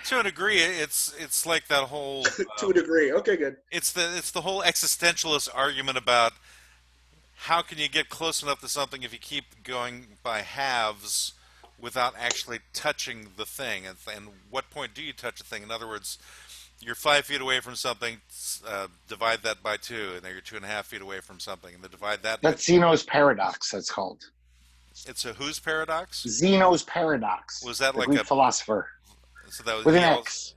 To a degree, it's like that whole. To a degree. Okay, good. It's the whole existentialist argument about how can you get close enough to something if you keep going by halves without actually touching the thing, and what point do you touch a thing? In other words, you're 5 feet away from something, divide that by 2, and then you're 2.5 feet away from something, and then divide that. That's Zeno's paradox. That's called. It's a whose paradox? Zeno's paradox. Was that the like Greek a philosopher So that was with an he also- X?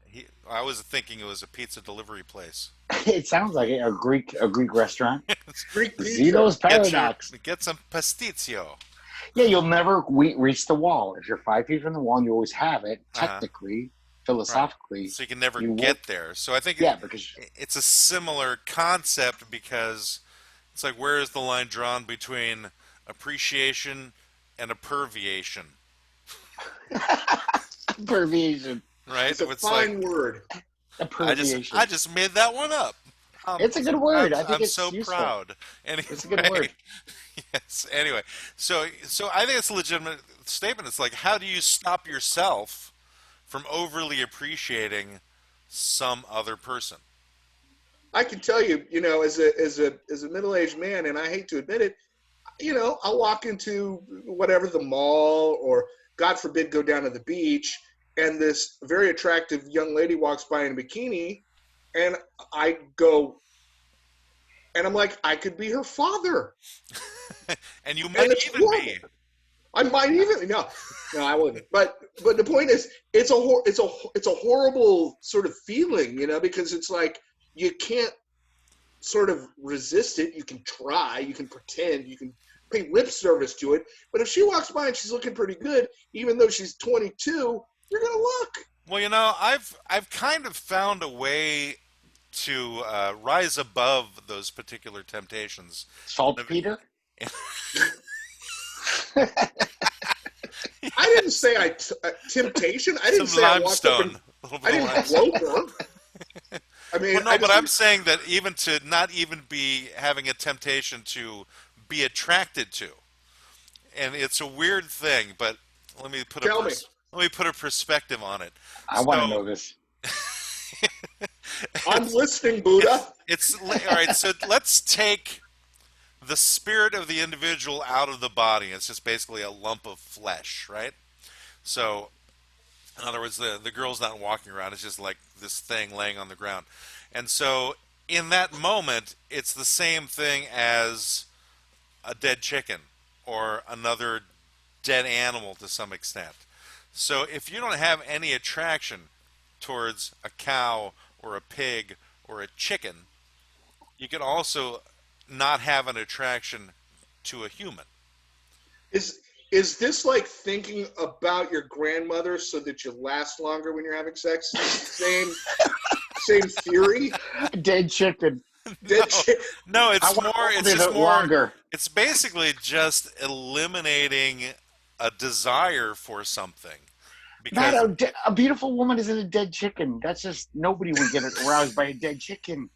I was thinking it was a pizza delivery place. It sounds like it, a Greek restaurant. Greek pizza. Zeno's Get paradox. get some pasticcio. Yeah, you'll never reach the wall. If you're 5 feet from the wall and you always have it, Uh-huh. technically, philosophically, So you can never You get won't- there. So I think yeah, because it's a similar concept because it's like where is the line drawn between appreciation and perviation, perviation. right? It's a It's fine like word. Perviation. I just made that one up. It's a good word. I think I'm it's so useful. proud. Anyway, It's a good word. Yes. Anyway, so I think it's a legitimate statement. It's like how do you stop yourself from overly appreciating some other person? I can tell you, as a middle-aged man, and I hate to admit it, I'll walk into whatever, the mall, or God forbid, go down to the beach, and this very attractive young lady walks by in a bikini, and I go, and I'm like, I could be her father. And you might it's even horrible. be. I might even no, I wouldn't. But the point is, it's a horrible sort of feeling, because it's like you can't sort of resist it. You can try, you can pretend, you can pay lip service to it. But if she walks by and she's looking pretty good, even though she's 22, you're gonna look. Well, I've kind of found a way to rise above those particular temptations. Saltpeter? I didn't say temptation. I didn't Some say I walked up limestone, little I bit of didn't limestone. grope her. I mean, Well, no, I but just I'm saying that even to not even be having a temptation to be attracted to, and it's a weird thing, but let me put a tell me. let me put a perspective on it. I want to So know this. I'm it's listening, Buddha. all right. So let's take the spirit of the individual out of the body. It's just basically a lump of flesh, right? So in other words, the girl's not walking around. It's just like this thing laying on the ground. And so in that moment, it's the same thing as a dead chicken or another dead animal to some extent. So if you don't have any attraction towards a cow or a pig or a chicken, you can also not have an attraction to a human. Is is this like thinking about your grandmother so that you last longer when you're having sex? Same theory. Dead chicken. Dead No, chick. no, I it's want more. to It's hold just it more. longer. It's basically just eliminating a desire for something Not because a beautiful woman isn't a dead chicken. That's just nobody would get aroused by a dead chicken.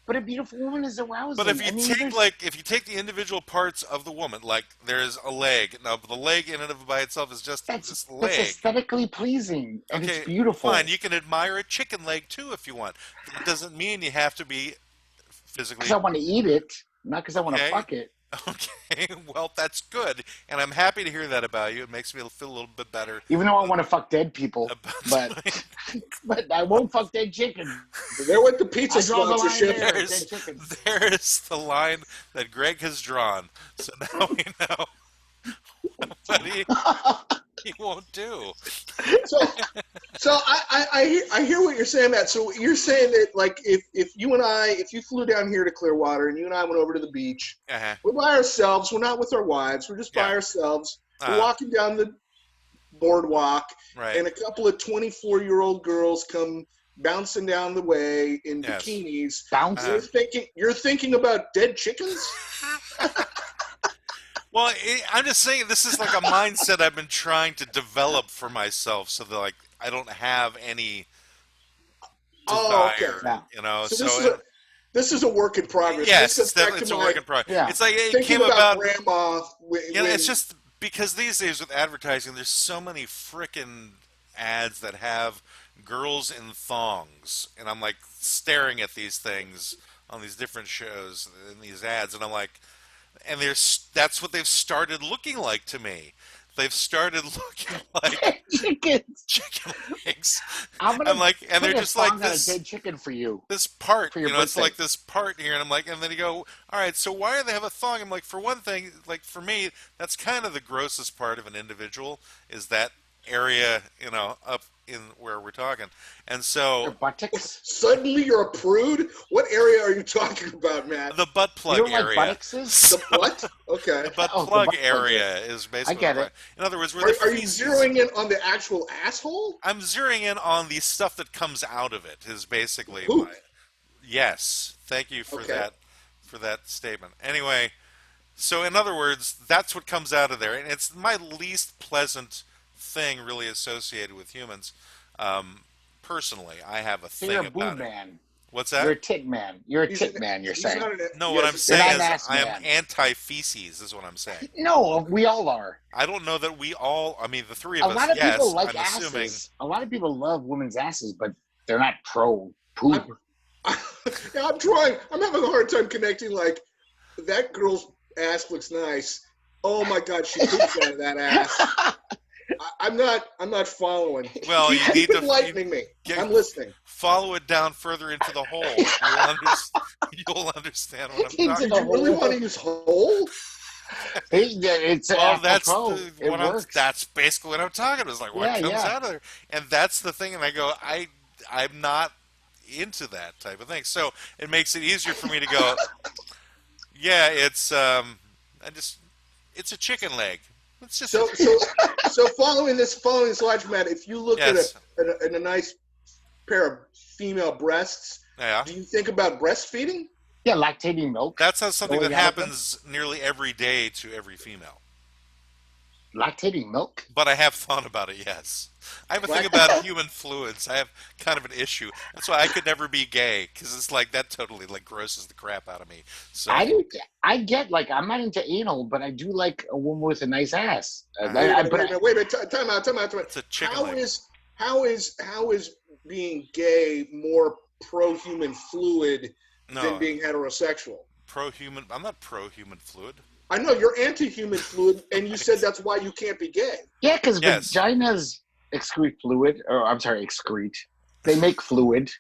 But a beautiful woman is but arousing. if I you mean, take there's if you take the individual parts of the woman, like there's a leg. Now the leg in and of by itself is just this that's leg. aesthetically pleasing and it's Okay, fine. beautiful. You can admire a chicken leg too if you want. That doesn't mean you have to be Because I physically want to eat it, not because I want to okay. fuck it. Okay, well that's good, and I'm happy to hear that about you. It makes me feel a little bit better Even though I want to fuck dead people, but about but I won't fuck dead chicken. There went the pizza I draw the line sponsorship. there. there's Dead chicken. there's the line that Greg has drawn. So now we know what he won't do. So I hear what you're saying, Matt. So you're saying that like if you and I, if you flew down here to Clearwater and you and I went over to the beach, Uh-huh. we're by ourselves. We're not with our wives. We're just by Yeah. ourselves. We're Uh, walking down the boardwalk, right. and a couple of 24-year-old girls come bouncing down the way in Yes. bikinis. Bounce. You're thinking about dead chickens? Well, I'm just saying this is like a mindset I've been trying to develop for myself, so that like I don't have any Oh, okay. desire, Now, you know. So So this is a work in progress. yes, This goes back to it's a my work in progress. yeah. It's like it thinking came about about. grandma You know, when it's just because these days with advertising, there's so many frickin' ads that have girls in thongs, and I'm like staring at these things on these different shows in these ads, and I'm like, and that's what they've started looking like to me. They've started looking like Chickens. chicken legs. I'm gonna I'm like, and put they're a just song like on a this dead chicken for you this part, for your you know, it's birthday. like this part here, and I'm like, and then you go, all right, so why do they have a thong? I'm like, for one thing, like for me, that's kind of the grossest part of an individual is that area, you know, up in where we're talking, and Your so buttocks. suddenly you're a prude. What area are you talking about, Matt? the butt You plug don't like area, buttocks? The what? Okay. the butt Oh, the plug butt plug area is I basically get what I'm it. talking. In other words, where Are the you feces. zeroing in on the actual asshole? I'm zeroing in on the stuff that comes out of it. Is basically Poop. my yes. Thank you for Okay. that statement. Anyway, so in other words, that's what comes out of there, and it's my least pleasant thing really associated with humans. Personally, I have a So you're thing a boob about it. man. What's You're that? a tit man. You're a He's tit an- man. You're he's saying. not an. No, what I'm Yes, You're not saying an is ass I am man. anti-feces. Is what I'm saying. No, we all are. I don't know that we all. I mean, the three A of us. lot of Yes, people like I'm assuming. asses. A lot of people love women's asses, but they're not pro poop. yeah, I'm trying. I'm having a hard time connecting. Like that girl's ass looks nice. Oh my God, she poops out of that ass. I'm not following. Well, you need Keep to enlightening me. get- I'm listening. Follow it down further into the hole. You'll understand what I'm Into talking Do the you really hole. want to use whole? It's Well, that's apropos. It works. that's basically what I'm talking about. It's like what Yeah, comes yeah. out of there, and that's the thing. And I go, I'm not into that type of thing. So it makes it easier for me to go. Yeah, it's it's a chicken leg. It's just So following this logic, Matt, if you look yes, at a nice pair of female breasts, yeah. do you think about breastfeeding? Yeah, lactating milk. That's not something that Going out of them? happens nearly every day to every female. Lactating milk? But I have thought about it, yes. I have a thing What? about human fluids. I have kind of an issue. That's why I could never be gay, because it's like that totally like grosses the crap out of me. So, I do. I get like I'm not into anal, but I do like a woman with a nice ass. Wait a minute, But wait a minute, wait a minute. Time out, time out, time out. it's a chicken How leg. is how is being gay more pro-human fluid than No, being heterosexual? pro-human. I'm not pro-human fluid. I know you're anti-human fluid, and you said that's why you can't be gay. yeah, because Yes. vaginas excrete fluid, or I'm sorry, excrete. They make fluid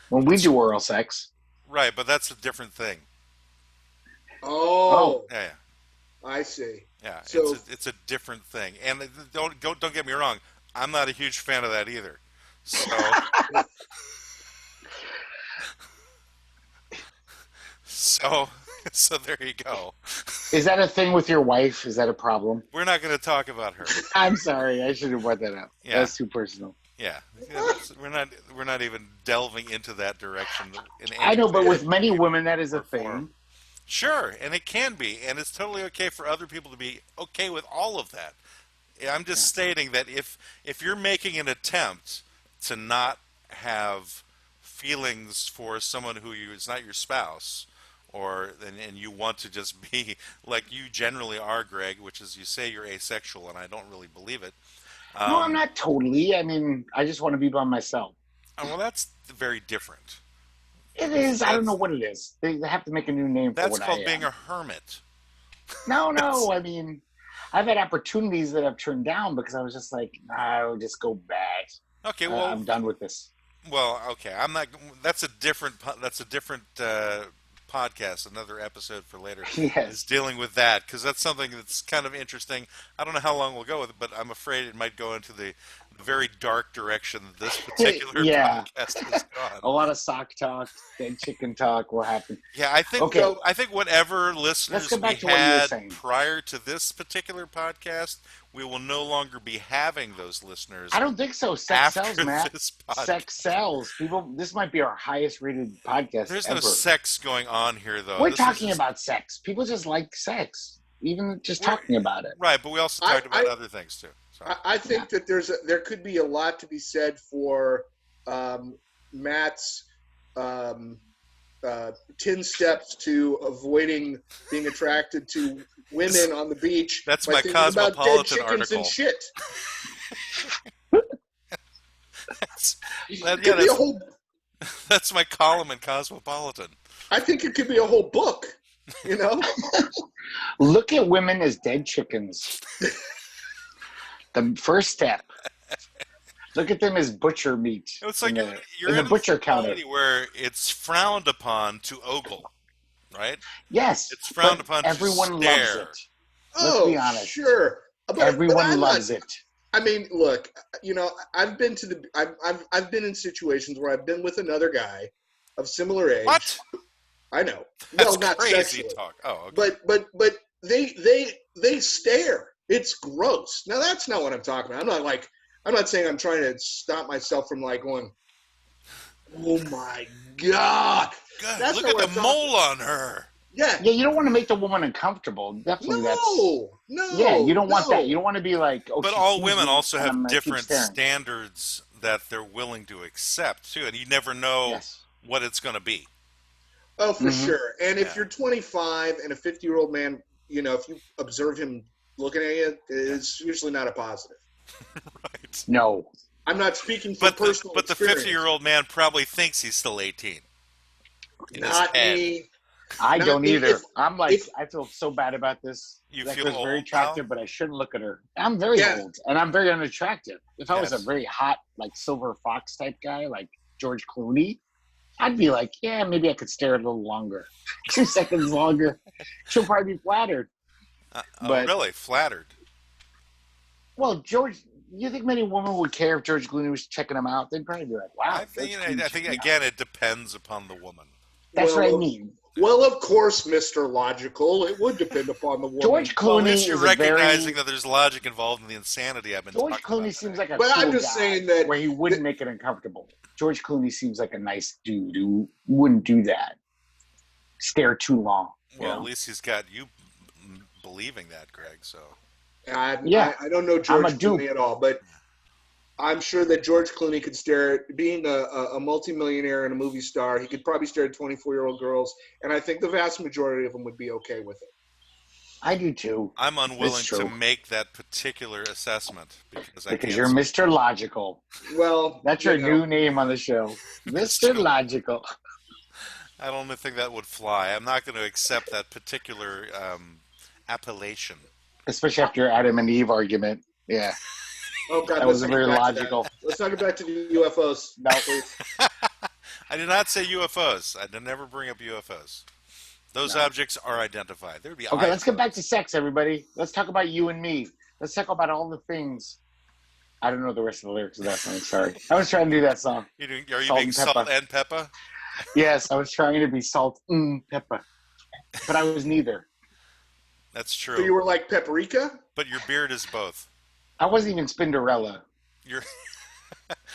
when we do oral sex. Right, but that's a different thing. Oh, Yeah, I see. yeah. So It's a different thing. And don't get me wrong. I'm not a huge fan of that either. So so so there you go. Is that a thing with your wife? Is that a problem? We're not going to talk about her. I'm sorry, I should have brought that up. Yeah. That's too personal. Yeah, we're not even delving into that direction. In any I know, but way, with many shape, women, that is a or form. thing. Sure, and it can be, and it's totally okay for other people to be okay with all of that. I'm just stating that if you're making an attempt to not have feelings for someone who is not your spouse, or and you want to just be like you generally are, Greg, which is you say you're asexual, and I don't really believe it. No, I'm Um, not totally. I mean, I just want to be by myself. well, that's very different. It is. I don't know That's what it is. They have to make a new name for that's what I called being am. a hermit. No, That's no. I mean, I've had opportunities that I've turned down because I was just like, nah, I'll just go bad. okay. Well, I'm done with this. okay. I'm not. That's a different podcast. Another episode for later is Yes. dealing with that because that's something that's kind of interesting. I don't know how long we'll go with it, but I'm afraid it might go into the very dark direction this particular Yeah. podcast has gone. A lot of sock talk, dead chicken talk will happen. Yeah, Okay, so I think whatever let's listeners go we back to what you were had saying. prior to this particular podcast, we will no longer be having those listeners I don't think so. Sex sells, after Matt. this podcast. Sex sells. People, this might be our highest rated podcast There's no ever. sex going on here, though. We're This is talking just, about sex. People just like sex, even just we're- talking about it. right, but we also I, talked about I, other things too. So. I think that there could be a lot to be said for Matt's um, 10 steps to avoiding being attracted to women on the beach. That's by my thinking about dead Cosmopolitan chickens article. and shit. That- It yeah, could be a whole. that's my column in Cosmopolitan. I think it could be a whole book. You know, Look at women as dead chickens. The first step. Look at them as butcher meat. It's like in you're the in a butcher counter. society where it's frowned upon to ogle, right? Yes, It's frowned but upon to everyone stare. loves it. Let's be honest. sure. But Everyone I'm loves not, it. I mean, look, I've been to I've been in situations where I've been with another guy of similar age. What? I know. That's Well, not crazy sexually, talk. Oh, okay. but they stare. It's gross. Now that's not what I'm talking about. I'm not saying I'm trying to stop myself from like going, oh my god. God, That's look not at what the I'm mole on her. Yeah. Yeah, you don't want to make the woman uncomfortable. Definitely, No. yeah, you don't want no. that. You don't want to be like, oh, But she all sees women me, also and I'm have gonna keep different staring. standards that they're willing to accept too, and you never know Yes. what it's going to be. Oh, for Mhm. sure. And if Yeah. you're 25 and a 50-year-old man, if you observe him looking at you, it's usually not a positive. Right. No. I'm not speaking from personal But the experience. 50-year-old man probably thinks he's still 18. In his Not head. me. I Not don't me. either. I'm like, if- I feel so bad about this. You That feel girl's very old attractive, now? but I shouldn't look at her. I'm very Yeah. old, and I'm very unattractive. If I was a Yes. very hot, like silver fox type guy, like George Clooney, I'd be like, yeah, maybe I could stare a little longer, 2 seconds longer. She'll probably be flattered. But- Really? Flattered. Well, George, you think many women would care if George Clooney was checking them out? They'd probably be like, wow. I think, George Clooney's I think checking out. again, it depends upon the woman. That's what I Well, mean. Well, of course, Mr. Logical. It would depend upon the woman. George Well, at Clooney least you're is a recognizing very. that there's logic involved in the insanity I've been George talking about Clooney seems today. like a But cool I'm just guy saying that- where he wouldn't make it uncomfortable. George Clooney seems like a nice dude who wouldn't do that. Stare too long. Well, you at know? least he's got you believing that, Greg. So Yeah, I don't know I'm a George dupe. Clooney at all, but I'm sure that George Clooney could stare, being a multimillionaire and a movie star, he could probably stare at 24-year-old girls, and I think the vast majority of them would be okay with it. I do too. I'm It's unwilling to true make that particular assessment because I because can't you're speak. Mr. Logical. Well, That's you your know, new name on the show, Mr. Mr. Logical. I don't think that would fly. I'm not going to accept that particular appellation. Especially after Adam and Eve argument. Yeah, oh God, that let's was not very get back to that. logical. Let's not get back to the UFOs, No. please. I did not say UFOs. I did never bring up UFOs. Those No. objects are identified. There would be Okay, let's get back iPhones. to sex, everybody. Let's talk about you and me. Let's talk about all the things. I don't know the rest of the lyrics of that song. Sorry. I was trying to do that song. Are you Salt being and salt pepper. and pepper? Yes, I was trying to be salt and pepper. But I was neither. That's So you true. were like paprika? But your beard is both. I wasn't even Spinderella. Your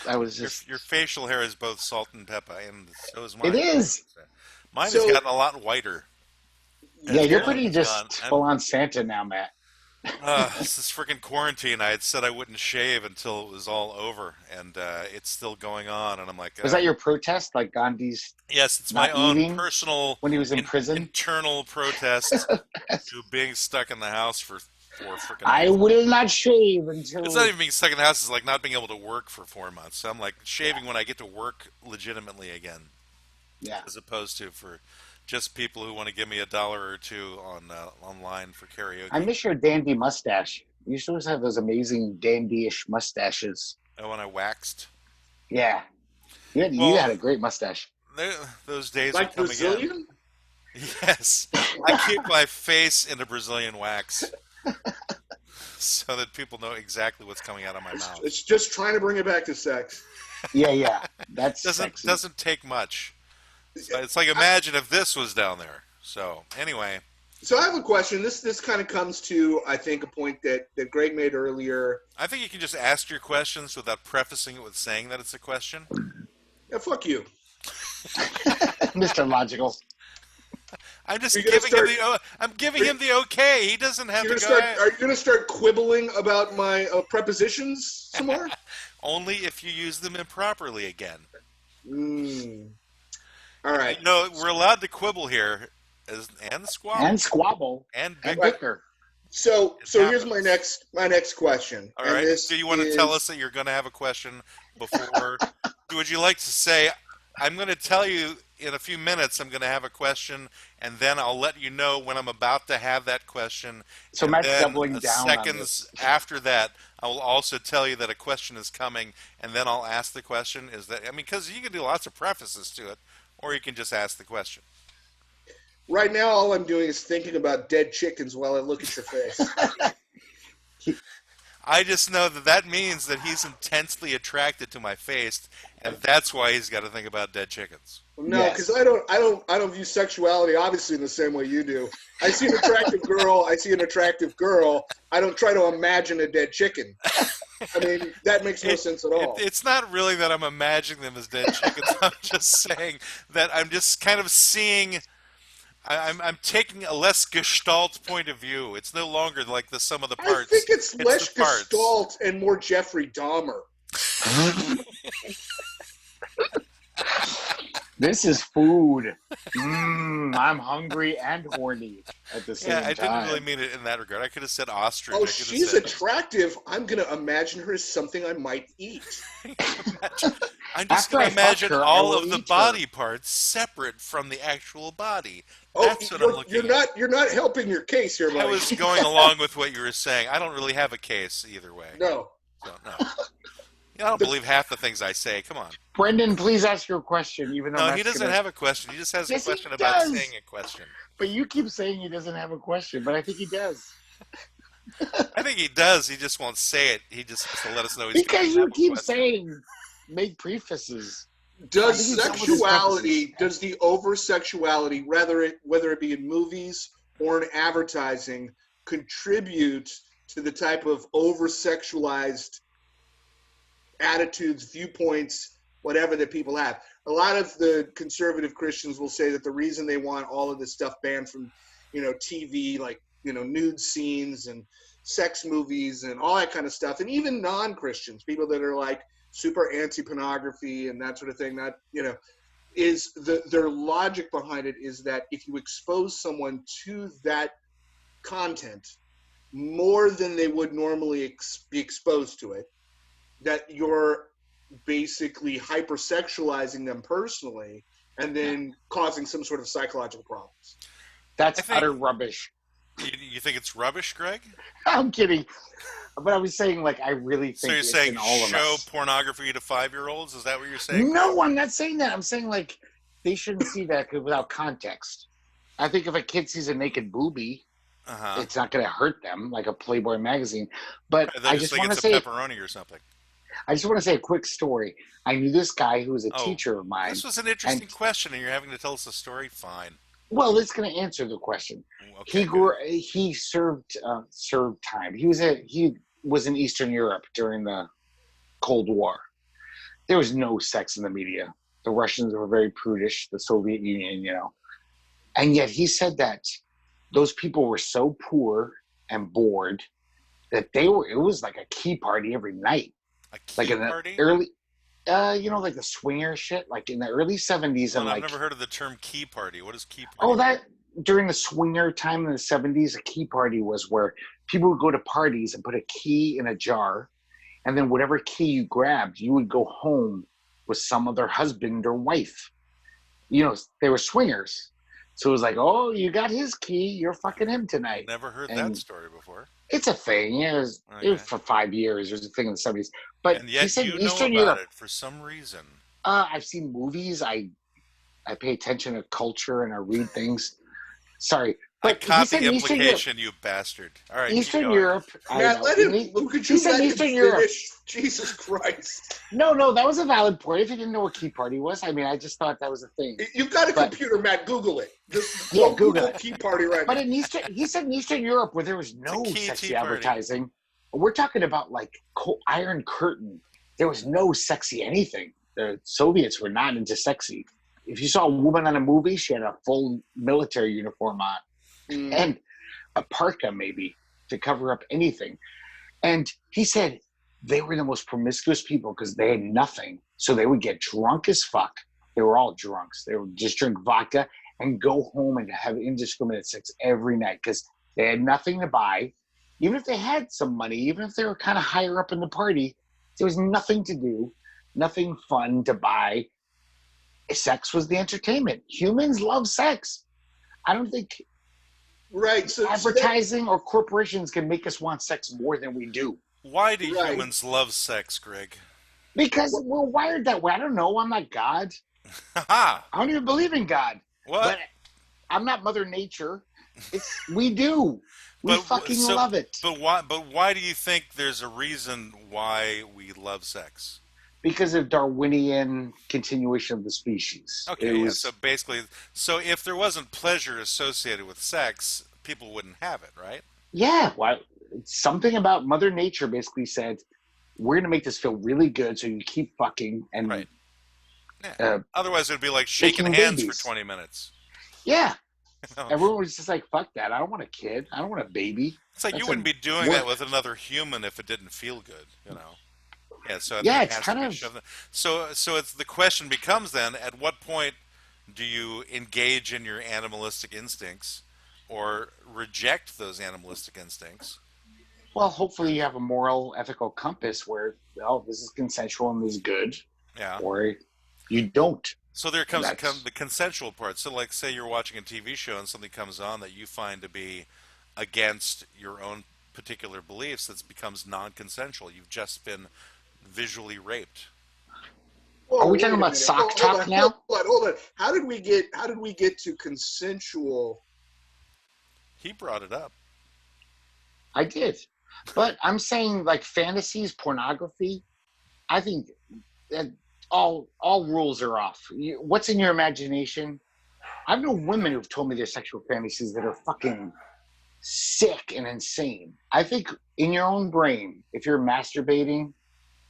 I was just. your facial hair is both salt and pepper, and so is It mine. is. Mine has So- gotten a lot whiter. Yeah, As you're time pretty has just gone. full on Santa now, Matt. This is freaking quarantine. I had said I wouldn't shave until it was all over, and it's still going on. And I'm like, Was that your protest, like Gandhi's yes, it's my not own eating personal when he was in prison? internal protest to being stuck in the house for 4 freaking I months. will not shave until. It's not even being stuck in the house. It's like not being able to work for 4 months. So I'm like shaving when I get to work legitimately again, Yeah. as opposed to for just people who want to give me $1 or two on online for karaoke. I miss your dandy mustache. You used to always have those amazing dandy-ish mustaches. Oh, when I waxed. Yeah. You Well, had a great mustache. Those days Like are coming Brazilian? again. Yes, I keep my face in a Brazilian wax so that people know exactly what's coming out of my mouth. It's just trying to bring it back to sex. Yeah. That's Doesn't sexy. doesn't take much. It's like imagine if this was down there. So anyway, So I have a question. This kind of comes to, I think, a point that Greg made earlier. I think you can just ask your questions without prefacing it with saying that it's a question. Yeah, fuck you. Mr. Logical. I'm just You're gonna giving him the okay. He doesn't have You're to gonna go start. Are you going to start quibbling about my prepositions some more? only if you use them improperly again. All right. No, we're allowed to quibble here, and squabble And squabble. and And bicker. bicker. So It here's happens. my next question. All And right. this Do you want to tell us that you're going to have a question before? Would you like to say, I'm going to tell you in a few minutes I'm going to have a question, and then I'll let you know when I'm about to have that question. So and Matt's then doubling down on seconds this. after that, I will also tell you that a question is coming, and then I'll ask the question. Is that because you can do lots of prefaces to it, or you can just ask the question. Right now, all I'm doing is thinking about dead chickens while I look at your face. I just know that means that he's intensely attracted to my face, and that's why he's got to think about dead chickens. No, Yes. because I don't view sexuality obviously in the same way you do. I see an attractive girl. I don't try to imagine a dead chicken. I mean, that makes no sense at all. It's not really that I'm imagining them as dead chickens. I'm just saying that I'm just kind of seeing. I'm taking a less gestalt point of view. It's no longer like the sum of the I parts. think it's less the parts. gestalt and more Jeffrey Dahmer. This is food. I'm hungry and horny at the same Yeah, I time. didn't really mean it in that regard. I could have said ostrich. Oh, I could she's have said, attractive. I'm going to imagine her as something I might eat. I'm just After going I to imagine fuck her, I all will of the eat body parts separate from the actual body. Oh, That's what I'm looking at. you're not helping your case here, I Mike. was going along with what you were saying. I don't really have a case either way. No. So, no. I don't believe half the things I say. Come on. Brendan, please ask your question, even though No, Matt's he doesn't gonna... have a question. He just has Yes, a he question about does. saying a question. But you keep saying he doesn't have a question, but I think he does. I think he does. He just won't say it. He just has to let us know he's Because going to you have a keep question. saying, make prefaces. I Does think it's almost sexuality, does the over-sexuality, whether it be in movies or in advertising, contribute to the type of over-sexualized attitudes, viewpoints, whatever that people have? A lot of the conservative Christians will say that the reason they want all of this stuff banned from, TV, like, nude scenes and sex movies and all that kind of stuff, and even non-Christians, people that are like super anti-pornography and that sort of thing, that, you know, is their logic behind it is that if you expose someone to that content more than they would normally be exposed to it, that you're basically hypersexualizing them personally and then causing some sort of psychological problems. That's I think utter rubbish. you think it's rubbish, Greg? I'm kidding. But I was saying, like, I really So think you're it's saying in all of show us. pornography to 5-year-olds? Is that what you're saying, Greg? No, I'm not saying that. I'm saying, like, they shouldn't see that without context. I think if a kid sees a naked boobie, Uh-huh. it's not going to hurt them, like a Playboy magazine. But They just think it's a pepperoni or something. I just want to say a quick story. I knew this guy who was a Oh, teacher of mine, this was an and interesting question, and you're having to tell us a story? Fine. well, it's going to answer the question. Okay, good. He served time. He was in Eastern Europe during the Cold War. There was no sex in the media. The Russians were very prudish, the Soviet Union, you know. And yet he said that those people were so poor and bored that it was like a key party every night. A key Like in the party? early, you know, like the swinger shit, like in the early 70s. Well, And I've like, never heard of the term key party. What is key party? oh, that during the swinger time in the 70s, a key party was where people would go to parties and put a key in a jar. And then whatever key you grabbed, you would go home with some other husband or wife. You know, they were swingers. So it was like, oh, you got his key. You're fucking him tonight. Never heard that And story before. it's a thing. Yeah, it was Okay. for 5 years. It was a thing in the 70s. But And he yet said you know Eastern about Europe. it for some reason. I've seen movies. I pay attention to culture and I read things. Sorry. I But he caught said the Eastern Europe. implication, you bastard. All right, keep Eastern going. Europe. I Matt, know. could He you said let him Eastern Europe. finish? Jesus Christ. No, that was a valid point. If you didn't know what key party was, I mean, I just thought that was a thing. You've got a But- computer, Matt. Google it. Just Yeah, go Google it. Key Party right But now. he said in Eastern Europe where there was no key sexy tea party. advertising. We're talking about like Iron Curtain. There was no sexy anything. The Soviets were not into sexy. If you saw a woman on a movie, she had a full military uniform on and a parka maybe to cover up anything. And he said they were the most promiscuous people because they had nothing. So they would get drunk as fuck. They were all drunks. They would just drink vodka and go home and have indiscriminate sex every night because they had nothing to buy. Even if they had some money, even if they were kind of higher up in the party, there was nothing to do, nothing fun to buy. Sex was the entertainment. Humans love sex. I don't think Right. So advertising or corporations can make us want sex more than we do. Why do Right. humans love sex, Greg? Because we're wired that way. I don't know. I'm not God. Haha! I don't even believe in God. What? But I'm not Mother Nature. We do. We fucking love it. But why do you think there's a reason why we love sex? Because of Darwinian continuation of the species. Okay, so basically, if there wasn't pleasure associated with sex, people wouldn't have it, right? Yeah. Something about Mother Nature basically said, we're going to make this feel really good so you keep fucking. And Right. Yeah. Otherwise, it would be like shaking making hands babies. for 20 minutes. Yeah. You know? Everyone was just like, fuck that. I don't want a kid. I don't want a baby. It's like That's you wouldn't be doing work. that with another human if it didn't feel good, you know? Yeah, so I think Yeah, it it's has kind to be of- shoved in. So it's the question becomes then, at what point do you engage in your animalistic instincts or reject those animalistic instincts? Well, hopefully you have a moral, ethical compass where, well, this is consensual and this is good, Yeah. or you don't. So there comes That's- the consensual part. So like say you're watching a TV show and something comes on that you find to be against your own particular beliefs, that becomes non-consensual. You've just been visually raped. Whoa, Are we wait talking a about minute. sock Hold talk on, now? Hold on. How did we get to consensual? He brought it up. I did. But I'm saying like fantasies, pornography, I think that all rules are off. What's in your imagination? I've known women who've told me their sexual fantasies that are fucking sick and insane. I think in your own brain, if you're masturbating,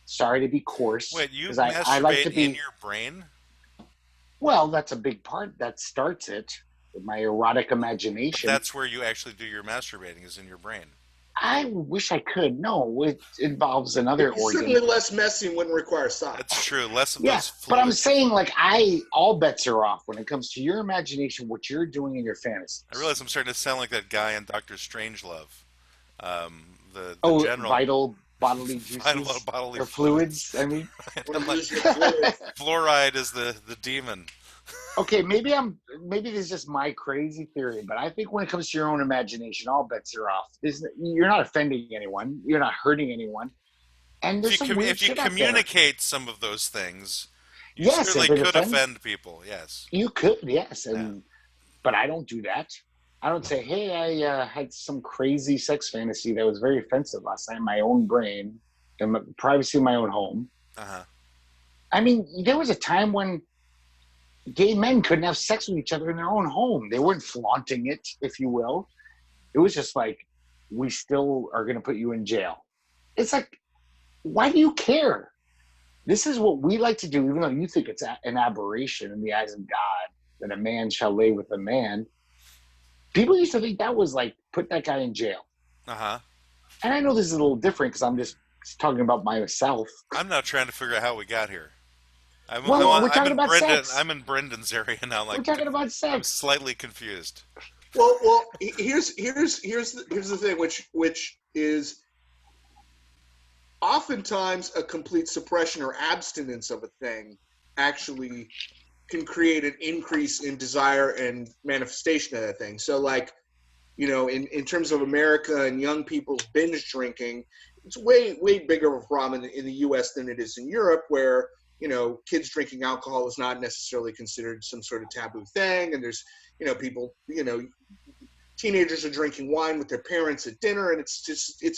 sorry to be coarse. Wait, you 'cause masturbate I like to be, in your brain? well, that's a big part. That starts it. My erotic imagination. That's where you actually do your masturbating, is in your brain. I wish I could. No, it involves another It's organ. certainly less messy and wouldn't require socks. That's true. Less of Yeah, those but I'm fluids. saying like all bets are off when it comes to your imagination, what you're doing in your fantasies. I realize I'm starting to sound like that guy in Doctor Strangelove. The Oh, general vital bodily find a lot of juices bodily or fluids. I mean, Or I'm like, lose your fluid. fluoride is the demon. okay, maybe this is just my crazy theory, but I think when it comes to your own imagination, all bets are off. You're not offending anyone, you're not hurting anyone, and there's some weird If you shit out there. communicate some of those things, you Yes, certainly if it could offends, offend people. Yes. you could, yes, Yeah. but I don't do that. I don't say, hey, I had some crazy sex fantasy that was very offensive last night in my own brain, in the privacy of my own home. Uh-huh. I mean, there was a time when gay men couldn't have sex with each other in their own home. They weren't flaunting it, if you will. It was just like, we still are going to put you in jail. It's like, why do you care? This is what we like to do, even though you think it's an aberration in the eyes of God that a man shall lay with a man. People used to think that was like, put that guy in jail. Uh-huh. And I know this is a little different because I'm just talking about myself. I'm now trying to figure out how we got here. We're talking about Brendan, sex. I'm in Brendan's area now. Like, We're talking about I'm sex. slightly confused. Well, here's the thing, which is oftentimes a complete suppression or abstinence of a thing actually can create an increase in desire and manifestation of that thing. So, like, in terms of America and young people's binge drinking, it's way bigger of a problem in the U.S. than it is in Europe, where kids drinking alcohol is not necessarily considered some sort of taboo thing, and there's people teenagers are drinking wine with their parents at dinner, and it's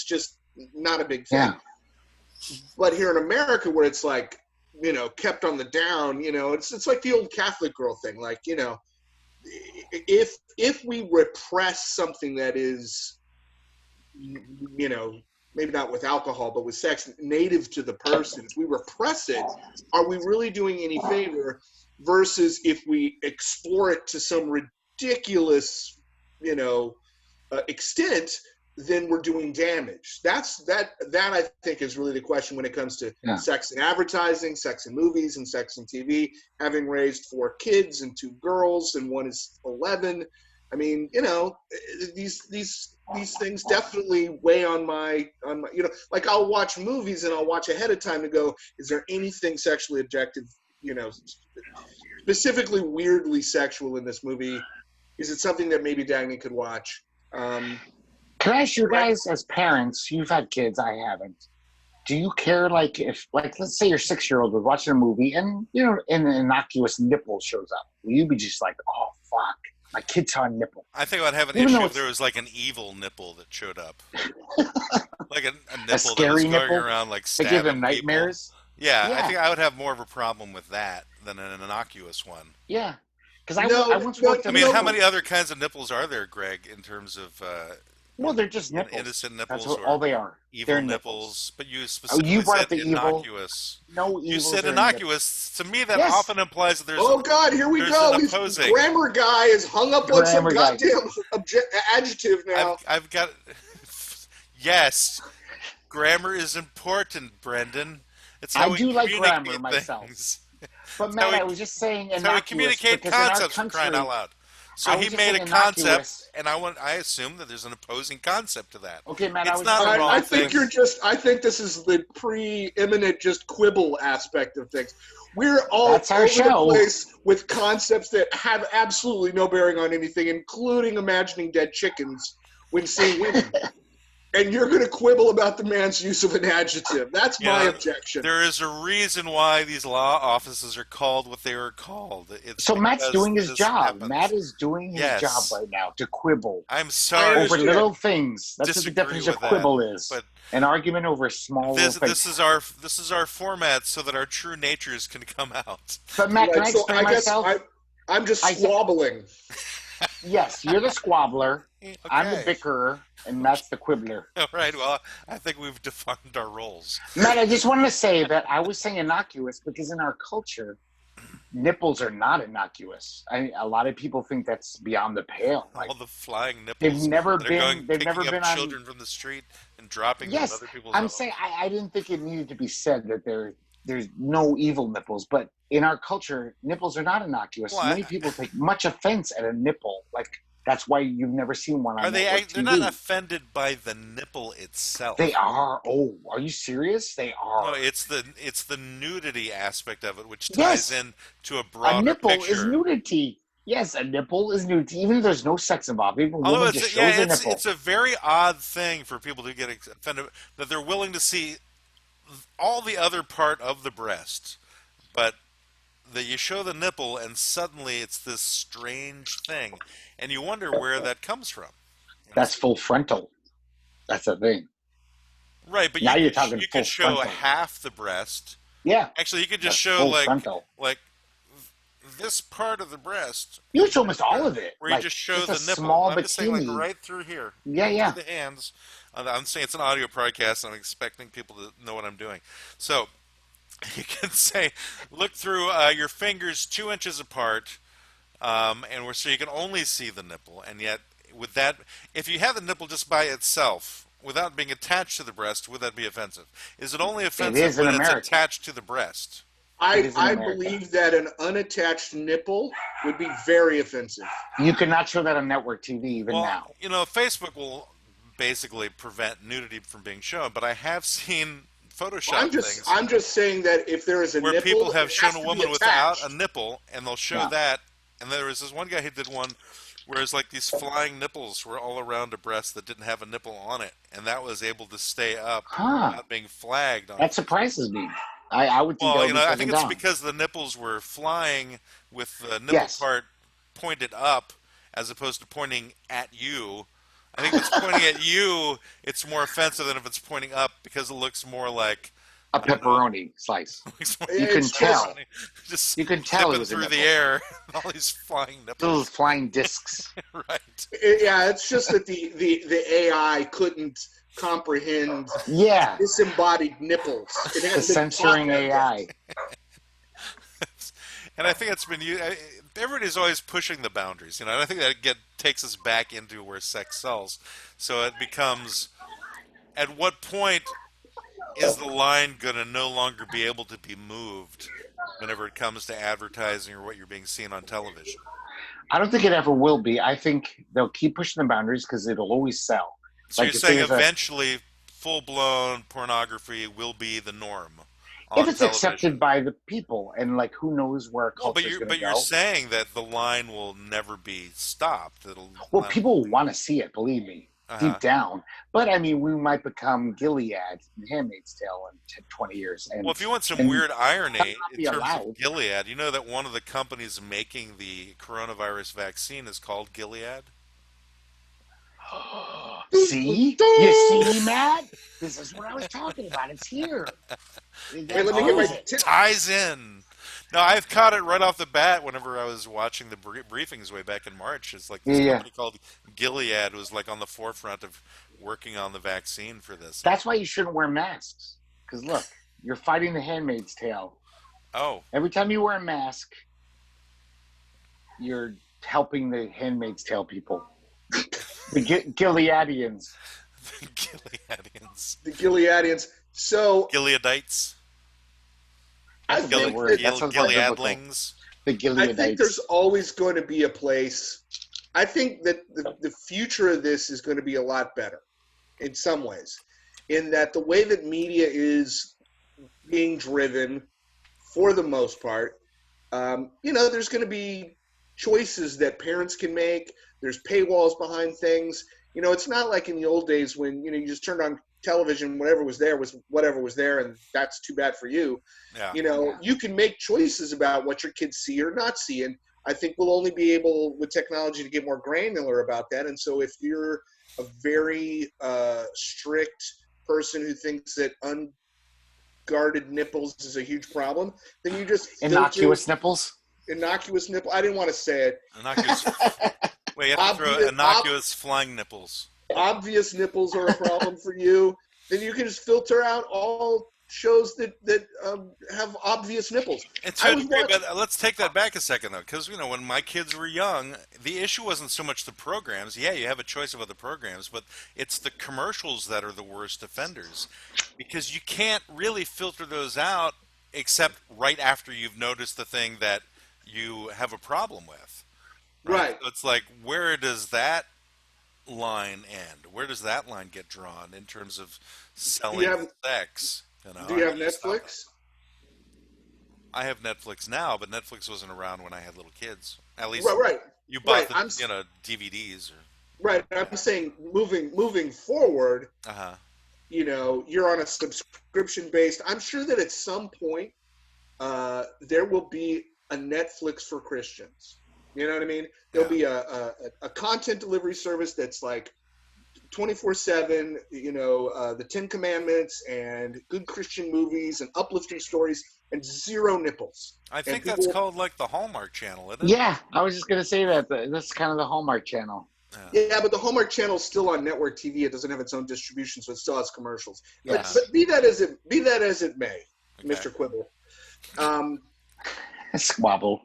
just not a big thing. Yeah. But here in America, where it's like kept on the down, it's like the old Catholic girl thing, like if we repress something that is maybe not with alcohol, but with sex native to the person, if we repress it, are we really doing any favor? Versus if we explore it to some ridiculous, extent, then we're doing damage. That I think is really the question when it comes to sex in advertising, sex in movies, and sex in TV. Having raised 4 kids and 2 girls, and one is 11. I mean, these things definitely weigh on my like I'll watch movies and I'll watch ahead of time to go, is there anything sexually objective, specifically weirdly sexual in this movie? Is it something that maybe Dagny could watch? Can I ask you guys, as parents, you've had kids, I haven't. Do you care, like, if, like, let's say your 6-year-old was watching a movie and, an innocuous nipple shows up? Will you be just like, oh, fuck, my kid saw a nipple? I think I'd have an Even issue though if there was like an evil nipple that showed up. Like a nipple A scary that was going nipple around like that stabbing give them people. nightmares? Yeah, Yeah. I think I would have more of a problem with that than an innocuous one. Yeah. Because I once No, worked I at mean, a how many other kinds of nipples are there, Greg, in terms of Well, they're just nipples. innocent nipples That's or all they are. evil They're nipples? But you Oh, specifically you brought said up the innocuous. evil. No evil. You said innocuous. To me, that Yes. often implies that there's Oh God, here we there's go. an This opposing. grammar guy is hung up on some Grammar guy. goddamn adjective now. I've got. Yes, grammar is important, Brendan. It's how I we do like communicate grammar myself. things. But Matt, I was just saying It's how we innocuous communicate because in our concepts for crying country, out loud. So I was he just made a saying concept, innocuous. and I assume that there's an opposing concept to that. Okay, Matt, It's I was not just a saying wrong I thing. think I think this is the preeminent just quibble aspect of things. We're all That's our over show. the place with concepts that have absolutely no bearing on anything, including imagining dead chickens when seeing women. And you're going to quibble about the man's use of an adjective. That's my objection. There is a reason why these law offices are called what they are called. It's So Matt's because doing his this job. happens. Matt is doing his Yes. job right now to quibble I'm sorry. I over understand. little things. That's what the Disagree definition of with that, quibble is. but An argument over small little this things. this is our format so that our true natures can come out. But Matt, can Right, I so explain I guess myself? I'm just I said- squabbling. Yes, you're the squabbler. Okay. I'm the bickerer, and Matt's the quibbler. All right. Well, I think we've defined our roles. Matt, I just wanted to say that I was saying innocuous because in our culture, nipples are not innocuous. A lot of people think that's beyond the pale. Like All the flying they've nipples never that are going been. They've never picking up been on. children from the street and dropping them in Yes, other people's I'm homes. saying I didn't think it needed to be said that there's no evil nipples, but in our culture, nipples are not innocuous. Well, Many people take much offense at a nipple. Like that's why you've never seen one are on they? network They're not TV. offended by the nipple They itself. are. Oh, are you serious? They No, are. it's the nudity aspect of it, which ties Yes, in to a a broader nipple is picture. nudity. Yes, a nipple is nudity. Even if there's no sex involved, even if a Although woman just shows yeah, a it's nipple. a very odd thing for people to get offended that they're willing to see all the other part of the breast, but that you show the nipple and suddenly it's this strange thing, and you wonder where that comes from. That's full frontal. That's the thing. Right, but Now you're talking you full could show frontal. half the breast. Yeah, Actually, you could just that's show full frontal. like this part of the breast, You show almost all of it. where you Like just show just a the nipple. small I'm just saying, like bikini. right through here, Yeah, right through yeah. the hands. I'm saying it's an audio podcast. I'm expecting people to know what I'm doing. So you can say, look through your fingers 2 inches apart, so you can only see the nipple. And yet, with that, if you have the nipple just by itself, without being attached to the breast, would that be offensive? Is it only It offensive is in when it's America. attached to the breast? It is in I America. believe that an unattached nipple would be very offensive. You cannot show that on network TV even Well, now. Facebook will basically prevent nudity from being shown, but I have seen Photoshop things I'm just saying that if there is a where nipple, people have it shown has a to be woman without a attached. nipple, and they'll show Yeah. that. And there was this one guy who did one where it's like these flying nipples were all around a breast that didn't have a nipple on it, and that was able to stay up Huh. without being flagged on. That surprises me. I would think that Well, would be I taken think it's down. because the nipples were flying with the nipple Yes. part pointed up as opposed to pointing at you. I think if it's pointing at you, it's more offensive than if it's pointing up because it looks more like A I don't know, pepperoni slice. looks more You can It's tell. just You can tell it zipping was a through the nipple. air, all these flying Little nipples. flying discs. Right. Yeah, it's just that the AI couldn't comprehend Yeah. disembodied nipples. It The hadn't been censoring taught that yet. AI. And I think that's been used. Everybody's always pushing the boundaries, and I think that takes us back into where sex sells. So it becomes, at what point is the line going to no longer be able to be moved whenever it comes to advertising or what you're being seen on television? I don't think it ever will be. I think they'll keep pushing the boundaries because it'll always sell. So Like you're if saying there's a, eventually full-blown pornography will be the norm if on it's television? accepted by the people, and like who knows where our Well, culture is going to you're go. saying that the line will never be stopped. Well, people want to see it, believe me, Uh-huh. deep down. But I mean, we might become Gilead and Handmaid's Tale in 10, 20 years. And Well, if you want some and weird irony that not in be terms allowed. of Gilead, you know that one of the companies making the coronavirus vaccine is called Gilead? See? You see, Matt? This is what I was talking about. It's here. Wait, let me get my tip. Ties in. No, I've caught it right off the bat whenever I was watching the briefings way back in March. It's like this Yeah. company called Gilead was like on the forefront of working on the vaccine for this. That's why you shouldn't wear masks. Because look, you're fighting the Handmaid's Tale. Oh, Every time you wear a mask, you're helping the Handmaid's Tale people. The Gileadians. Gileadians. The Gileadians. So Gileadites. I That's a good think word. That sounds like biblical. Gileadlings. The I think Gileadites. there's always going to be a place. I think that the future of this is going to be a lot better in some ways, in that the way that media is being driven, for the most part, there's going to be choices that parents can make. There's paywalls behind things. It's not like in the old days when, you just turned on television, whatever was there was whatever was there, and that's too bad for you. Yeah. You can make choices about what your kids see or not see. And I think we'll only be able with technology to get more granular about that. And so if you're a very strict person who thinks that unguarded nipples is a huge problem, then you just Innocuous nipples? Innocuous nipple. I didn't want to say it. Innocuous. Wait, you have to throw innocuous flying nipples. Obvious nipples are a problem for you. Then you can just filter out all shows that have obvious nipples. And I to a was degree, watching. but let's take that back a second though, because when my kids were young, the issue wasn't so much the programs. Yeah, you have a choice of other programs, but it's the commercials that are the worst offenders, because you can't really filter those out except right after you've noticed the thing that you have a problem with, right? Right. So it's like, where does that line end? Where does that line get drawn in terms of Do you selling have sex? Do you How have do you stop it? Netflix? I have Netflix now, but Netflix wasn't around when I had little kids. At Right, least right, you right. bought the DVDs or Right. I'm saying moving forward, uh huh. you're on a subscription based. I'm sure that at some point there will be a Netflix for Christians. You know what I mean? There'll Yeah. be a content delivery service that's like 24/7. The Ten Commandments and good Christian movies and uplifting stories and zero nipples. I And think that's people, called like the Hallmark Channel, isn't it? Yeah, I was just gonna say that. That's kind of the Hallmark Channel. Yeah. yeah, but the Hallmark Channel is still on network TV. It doesn't have its own distribution, so it still has commercials. But Yes. but be that as it may, Okay. Mr. Quibble. Um, Squabble.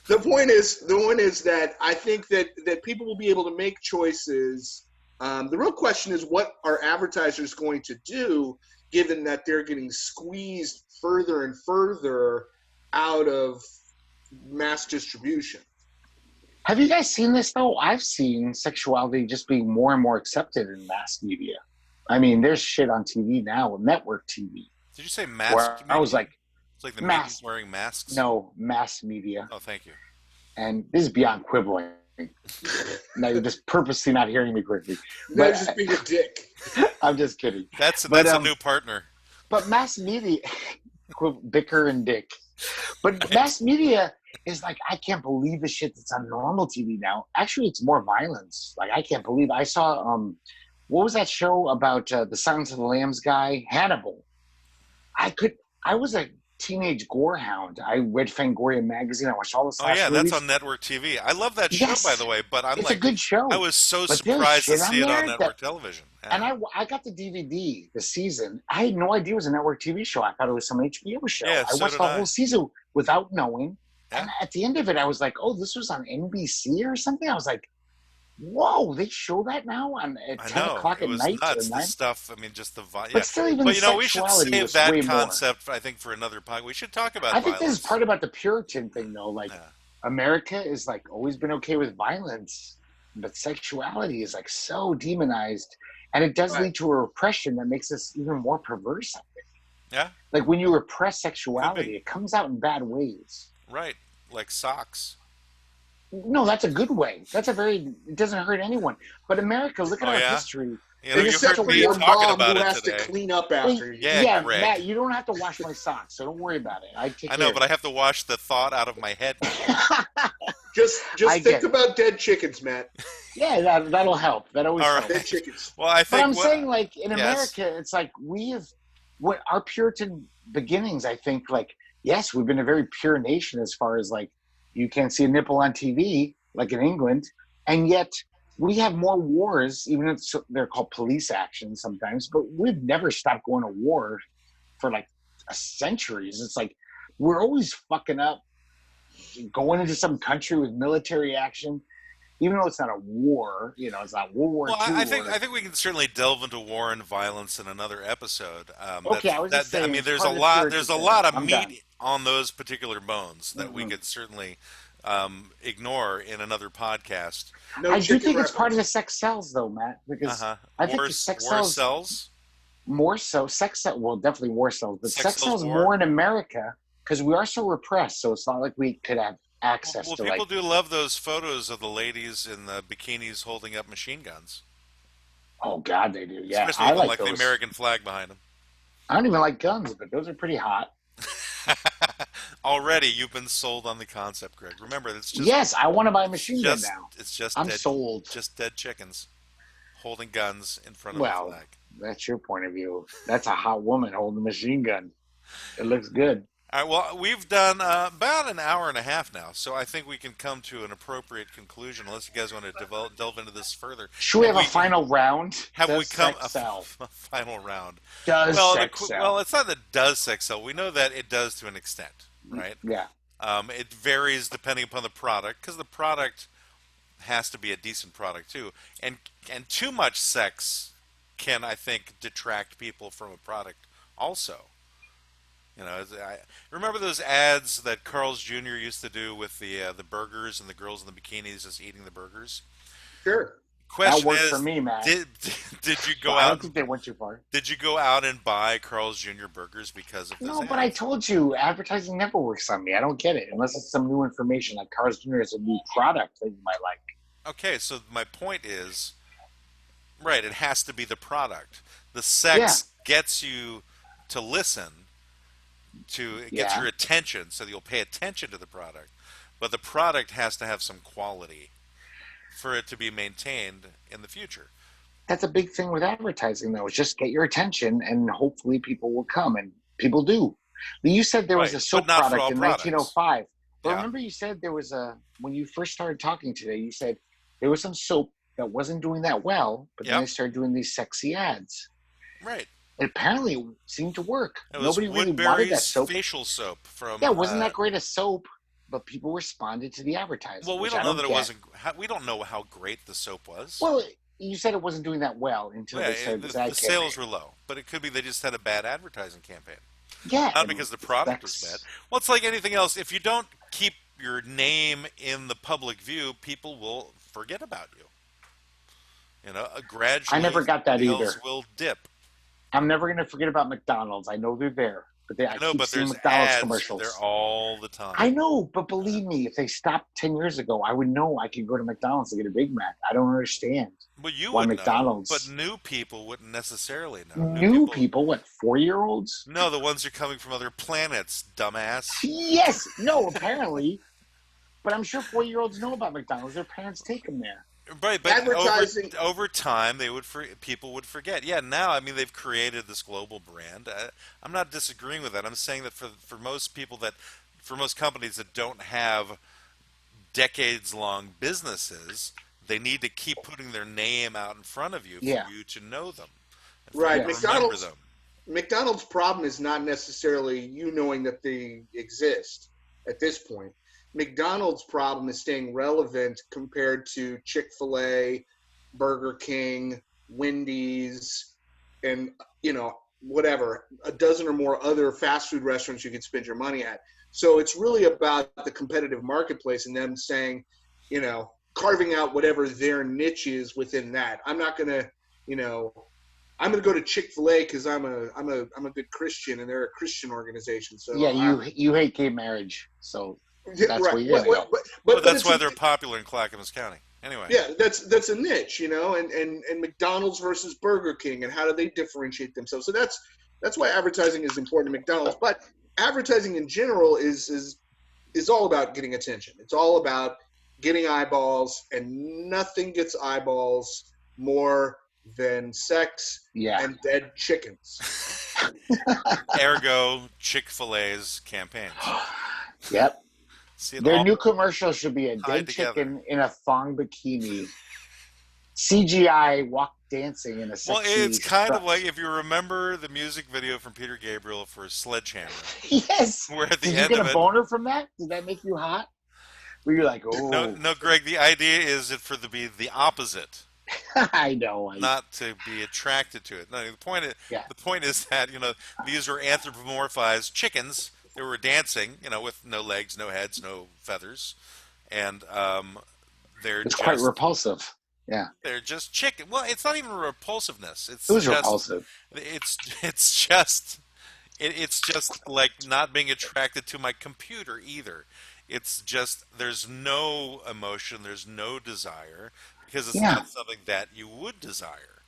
the point is that I think that people will be able to make choices. The real question is, what are advertisers going to do, given that they're getting squeezed further and further out of mass distribution? Have you guys seen this though? I've seen sexuality just being more and more accepted in mass media. I mean, there's shit on TV now, network TV, Did you say where masked I was media? like, It's like the media's mass, wearing masks. no, mass media. Oh, thank you. And this is beyond quibbling. Now you're just purposely not hearing me correctly. That But is just being a dick. I'm just kidding. That's But a new partner. but mass media, bicker and dick. But mass media is like, I can't believe the shit that's on normal TV now. Actually, it's more violence. Like, I can't believe I saw what was that show about the Silence of the Lambs guy, Hannibal? I was a teenage gore hound. I read Fangoria magazine. I watched all the Oh slash yeah, that's movies. on network TV. I love that show, by the Yes, way. But I'm it's a like, good show. I was so But there's surprised to shit on see it on there that, network television. and Yeah, I got the DVD this season. I had no idea it was a network TV show. I thought it was some HBO show. yeah. I So watched did the I. whole season without knowing. Yeah, And at the end of it, I was like, oh, this was on NBC or something. I was like, whoa, they show that now at I 10 know. o'clock It at was night or nuts. The 9? stuff. I mean, just yeah. But still, even the But we should sexuality save was that way more. concept. I think for another podcast. We should talk about I think this is violence. part about the Puritan thing, though. Like, Yeah. America is like always been okay with violence, but sexuality is like so demonized. And it does Right. lead to a repression that makes us even more perverse, I think. Yeah. Like when you repress Could sexuality, be. it comes out in bad ways. Right. Like socks. No, that's a good way. It doesn't hurt anyone. But America, look at Oh our yeah. history. You know, You're you such heard a me warm talking mom about who it has to today. clean up Well, after you. Yeah, Greg. Matt, you don't have to wash my socks, so don't worry about it. I take I know, care but I have to wash the thought out of my head. Just I think get it. about dead chickens, Matt. Yeah, that'll help. That always All helps. Dead right. chickens. Well, I But think I'm saying, like, in yes. America, it's like what our Puritan beginnings, I think, like, yes, we've been a very pure nation as far as, like, you can't see a nipple on TV, like in England, and yet we have more wars, even if they're called police actions sometimes, but we've never stopped going to war for, like, centuries. It's like we're always fucking up, going into some country with military action, even though it's not a war, it's not World War Well, II. I think we can certainly delve into war and violence in another episode. Okay, I was just saying, I mean, it's there's part a of the lot. Puritan There's a thing. lot of I'm meat done. on those particular bones that we Mhm. could certainly ignore in another podcast. No I do chicken think it's part of the reference. sex cells, though, Matt, because Uh huh. I think War, the sex war cells cells. more so well, definitely war cells, but Sex sex cells cells war? more in America because we are so repressed. So it's not like we could have access Well, to people like. do love those photos of the ladies in the bikinis holding up machine guns, Oh God, they do. Yeah, especially I with like like the those. American flag behind them. I don't even like guns, but those are pretty hot. Already, you've been sold on the concept, Greg. Remember, it's just Yes, I want to buy a machine gun just now. it's just I'm dead, sold. just dead chickens holding guns in front of a Well, flag. that's your point of view. That's a hot woman holding a machine gun. It looks good. All right, well, we've done about an hour and a half now, so I think we can come to an appropriate conclusion. Unless you guys want to delve into this further, Should we have have a we final round? have we Does come sex sell? a final round? Does Well, sex well, sell? it's not that does sex sell. We know that it does to an extent, right? Yeah. It varies depending upon the product because the product has to be a decent product too, and too much sex can, I think, detract people from a product also. I remember those ads that Carl's Jr. used to do with the burgers and the girls in the bikinis just eating the burgers. Sure. That Question worked for is, me, Matt. did did you Well, go I out don't think they went too far. did you go out and buy Carl's Jr. burgers because of those No, but I ads? told you, advertising never works on me. I don't get it unless it's some new information like Cars Jr. is a new product that you might like. Okay, so my point is, right, it has to be the product. The Yeah, sex gets you to listen, it gets yeah. your attention, so you'll pay attention to the product. But the product has to have some quality for it to be maintained in the future. That's a big thing with advertising, though. Is just get your attention, and hopefully people will come, and people do. You said there was Right, a but soap not for product all in products. 1905. But Yeah. remember, you said there was when you first started talking today, you said there was some soap that wasn't doing that well, but then they Yep. started doing these sexy ads. Right. It apparently seemed to work. It was Nobody really wanted that Woodbury's soap. facial soap from. Yeah, it wasn't that great a soap, but people responded to the advertising, Well, we which don't I know don't that it get. wasn't. We don't know how great the soap was. Well, you said it wasn't doing that well until Yeah, they started this ad the sales campaign. were low, but it could be they just had a bad advertising campaign, Yeah, not and because the product was bad. that's Well, it's like anything else. If you don't keep your name in the public view, people will forget about you. I Gradually never got that sales either. will dip. I'm never gonna forget about McDonald's. I know they're there, but I I know, keep but seeing there's McDonald's ads there commercials. all the time. I know, but believe me, if they stopped 10 years ago, I would know I could go to McDonald's and get a Big Mac. I don't understand Well, you why would know, but McDonald's. new people wouldn't necessarily know. New New people, people, what 4-year-olds? no, the ones who are coming from other planets, dumbass. Yes, no, apparently, but I'm sure 4-year-olds know about McDonald's. Their parents take them there. Right, but Advertising. over time, people would forget. Yeah, now I mean they've created this global brand. I'm not disagreeing with that. I'm saying that for most people for most companies that don't have decades long businesses, they need to keep putting their name out in front of you for Yeah, you to know them and for you Right. to yes, remember McDonald's them. McDonald's problem is not necessarily you knowing that they exist at this point. McDonald's problem is staying relevant compared to Chick-fil-A, Burger King, Wendy's, and whatever, a dozen or more other fast food restaurants you could spend your money at. So it's really about the competitive marketplace and them saying, carving out whatever their niche is within that. I'm not gonna, you know, I'm gonna go to Chick-fil-A because I'm a good Christian and they're a Christian organization. yeah. So You hate gay marriage, so yeah, that's right. where you're But, gonna go. Well, that's it's why they're popular in Clackamas County. Anyway, yeah, that's a niche, and McDonald's versus Burger King and how do they differentiate themselves? So that's why advertising is important to McDonald's. But advertising in general is all about getting attention. It's all about getting eyeballs, and nothing gets eyeballs more than sex Yeah, and dead chickens. ergo Chick-fil-A's campaigns. yep. See it Their all new commercial should be a tied dead together. chicken in a thong bikini, CGI walk dancing in a Well, sexy it's kind of strut. like if you remember the music video from Peter Gabriel for Sledgehammer, Yes. where at the Did you end get of a it, boner from that? Did that make you hot? Were you like, no, oh, no, Greg, the idea is it for to be the opposite, I know. not to be attracted to it. No, Yeah. the point is that these were anthropomorphized chickens. They were dancing, with no legs, no heads, no feathers, and they're It's quite just repulsive. Yeah. they're just chicken. Well, it's not even repulsiveness. It was repulsive. It's just it's just like not being attracted to my computer either. It's just there's no emotion, there's no desire because it's Yeah. not something that you would desire,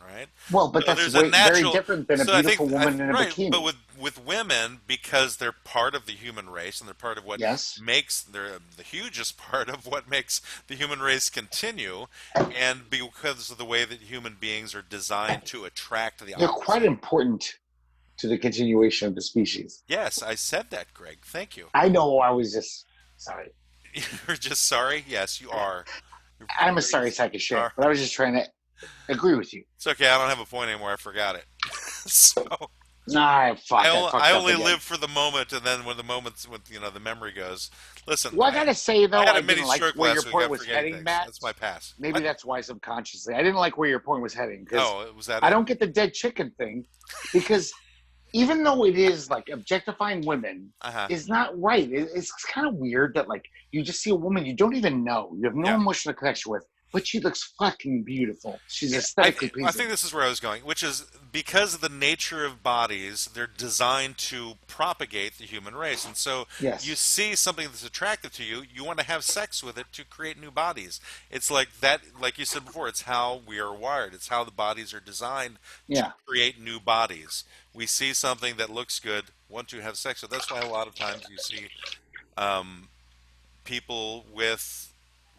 right? Well, but So that's there's a very natural. different than a So I beautiful think woman in a right, but bikini. with women because they're part of the human race and they're part of what Yes. makes they're the hugest part of what makes the human race continue, and because of the way that human beings are designed to attract the They're quite opposite. important. to the continuation of the species. Yes, I said that, Greg. Thank you. I know. I was just sorry. You're just sorry? Yes, you are. You're I'm a very sorry sack of shit, sorry. but I was just trying to agree with you. It's okay. I don't have a point anymore. I forgot it. So Nah, fuck. I fucked I up only again. live for the moment, and then when the memory goes. Listen, Well, I gotta say though, I had I a mini didn't like stroke where your last week. point I'm was forgetting heading, things. Matt. That's my pass. Maybe What? that's why subconsciously I didn't like where your point was heading because Oh, was that I it? don't get the dead chicken thing because even though it is like objectifying women Uh-huh. is not right. It's kind of weird that like you just see a woman you don't even know, you have no Yeah. emotional connection with, but she looks fucking beautiful. She's I aesthetically think pleasing. this is where I was going, which is because of the nature of bodies, they're designed to propagate the human race. And so Yes. you see something that's attractive to you, you want to have sex with it to create new bodies. It's like that, like you said before, it's how we are wired. It's how the bodies are designed to Yeah. create new bodies. We see something that looks good, want to have sex with. That's why a lot of times you see um, people with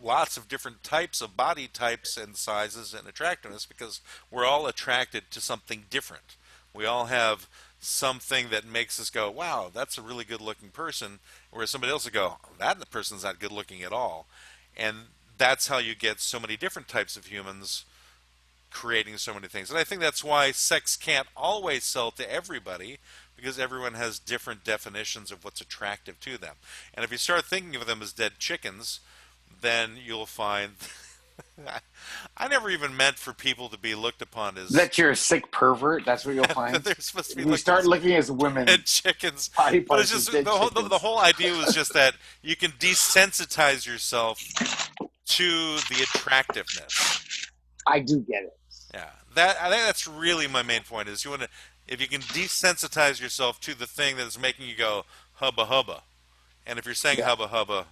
lots of different types of body types and sizes and attractiveness because we're all attracted to something different. We all have something that makes us go, wow, that's a really good looking person, whereas somebody else will go, that person's not good looking at all. And that's how you get so many different types of humans creating so many things. And I think that's why sex can't always sell to everybody because everyone has different definitions of what's attractive to them. And if you start thinking of them as dead chickens, then you'll find I never even meant for people to be looked upon as That you're a sick pervert. That's what you'll find. they're supposed to be If you looked start as looking as women, dead chickens. body But it's parts as just dead the chickens. whole idea was just that you can desensitize yourself to the attractiveness. I do get it. Yeah, I think that's really my main point. Is you want to, if you can desensitize yourself to the thing that is making you go hubba hubba, and if you're saying Yeah. hubba hubba,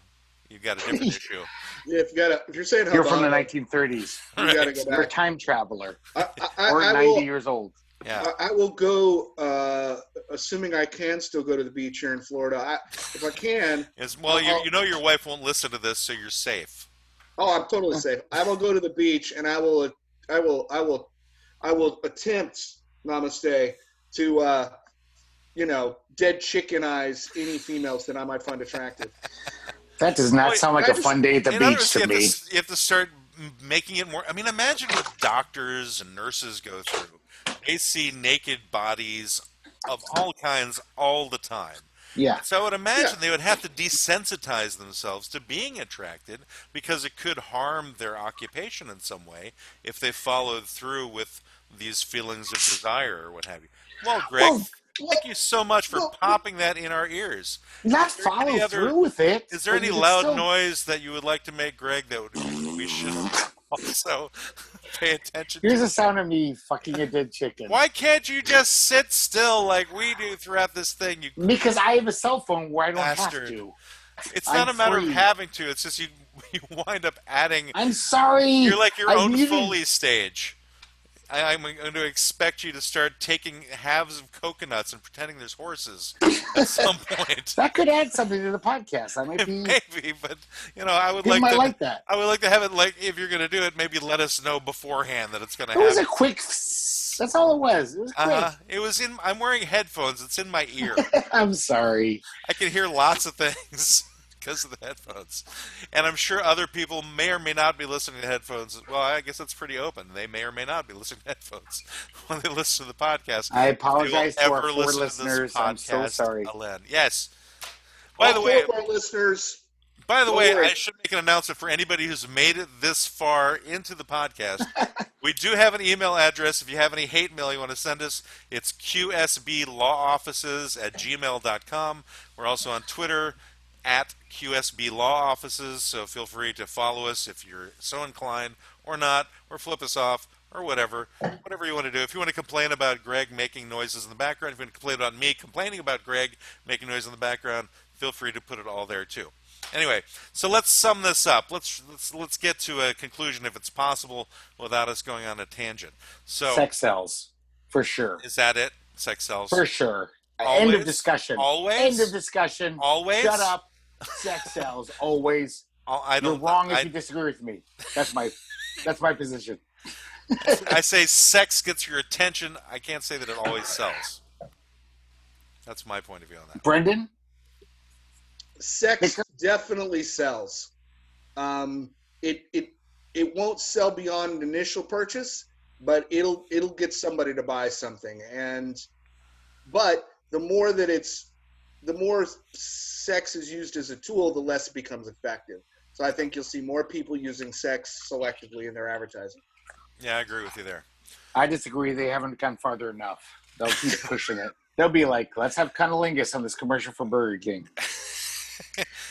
you've got a different issue. Yeah, if you're saying You're from the hubba, 1930s. you gotta go You're a back. time traveler. I Or 90 will. years old. Yeah, I will go, assuming I can still go to the beach here in Florida. If I can, well, I'll- you know your wife won't listen to this, so you're safe. oh, I'm totally safe. I will go to the beach and I will attempt, namaste, to dead chickenize any females that I might find attractive. That does not Wait, sound like I a just- fun day at the In other beach words, to me. you have to start making it more. I mean, imagine what doctors and nurses go through. They see naked bodies of all kinds all the time. Yeah. So I would imagine Yeah. they would have to desensitize themselves to being attracted because it could harm their occupation in some way if they followed through with these feelings of desire or what have you. Well, Greg, thank you so much for well, popping that in our ears. Not Is there any follow other- through with it. Is there but any you can loud still- noise that you would like to make, Greg, that we should also pay attention Here's to? the sound of me fucking a dead chicken. Why can't you just sit still like we do throughout this thing? You, Because I have a cell phone where I don't Bastard. have to. it's not I'm a matter free. of having to. It's just you wind up adding. I'm sorry. You're like your I own needed- Foley stage. I'm going to expect you to start taking halves of coconuts and pretending there's horses at some point. That could add something to the podcast. I might be. Maybe, but I would People like might to. like that. I would like to have it like if you're going to do it, maybe let us know beforehand that it's going to It was happen. a quick. That's all it was. It was quick. It was in. I'm wearing headphones. It's in my ear. I'm sorry. I can hear lots of things because of the headphones, and I'm sure other people may or may not be listening to headphones. Well, I guess that's pretty open. They may or may not be listening to headphones when they listen to the podcast. I apologize They will to our ever 4 listen to this listeners. I'm so podcast sorry. again. Yes. By the All way, four of our listeners, By the Don't way, worry. I should make an announcement for anybody who's made it this far into the podcast. We do have an email address. If you have any hate mail you want to send us, it's qsblawoffices@gmail.com. We're also on Twitter at qsblawoffices, so feel free to follow us if you're so inclined, or not, or flip us off, or whatever you want to do. If you want to complain about Greg making noises in the background, if you want to complain about me complaining about Greg making noise in the background, feel free to put it all there too. Anyway, so let's sum this up. Let's get to a conclusion if it's possible without us going on a tangent. So, Sex sells. For sure. is that it? Sex sells. For sure. Always? End of discussion. Always? End of discussion. Always? Shut up. Sex sells. Always. I You're don't. wrong if you disagree with me. That's my position. I say sex gets your attention. I can't say that it always sells. That's my point of view on that. Brendan? Sex definitely sells. Um, it won't sell beyond initial purchase, but it'll get somebody to buy something. But the more sex is used as a tool, the less it becomes effective. So I think you'll see more people using sex selectively in their advertising. Yeah, I agree with you there. I disagree. They haven't gone farther enough. They'll keep pushing it. They'll be like, let's have cunnilingus on this commercial for Burger King.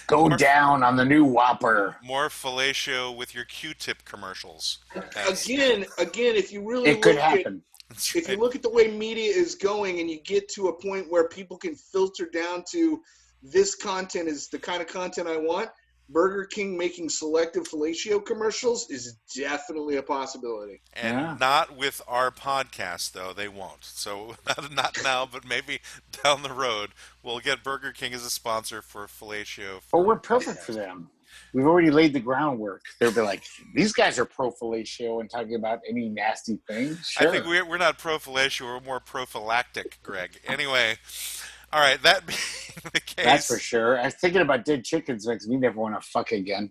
Go More, down on the new Whopper. more fellatio with your Q-tip commercials. Again, if you really It could look at happen. That's if you right. look at the way media is going and you get to a point where people can filter down to this content is the kind of content I want, Burger King making selective fellatio commercials is definitely a possibility. And Yeah. not with our podcast, though. They won't. So not now, but maybe down the road, we'll get Burger King as a sponsor for fellatio. But we're perfect for them. We've already laid the groundwork. They'll be like, these guys are pro fellatio and talking about any nasty thing. I Sure. think we're not pro fellatio, we're more prophylactic, Greg. Anyway, all right, that being the case. That's for sure. I was thinking about dead chickens makes me never want to fuck again.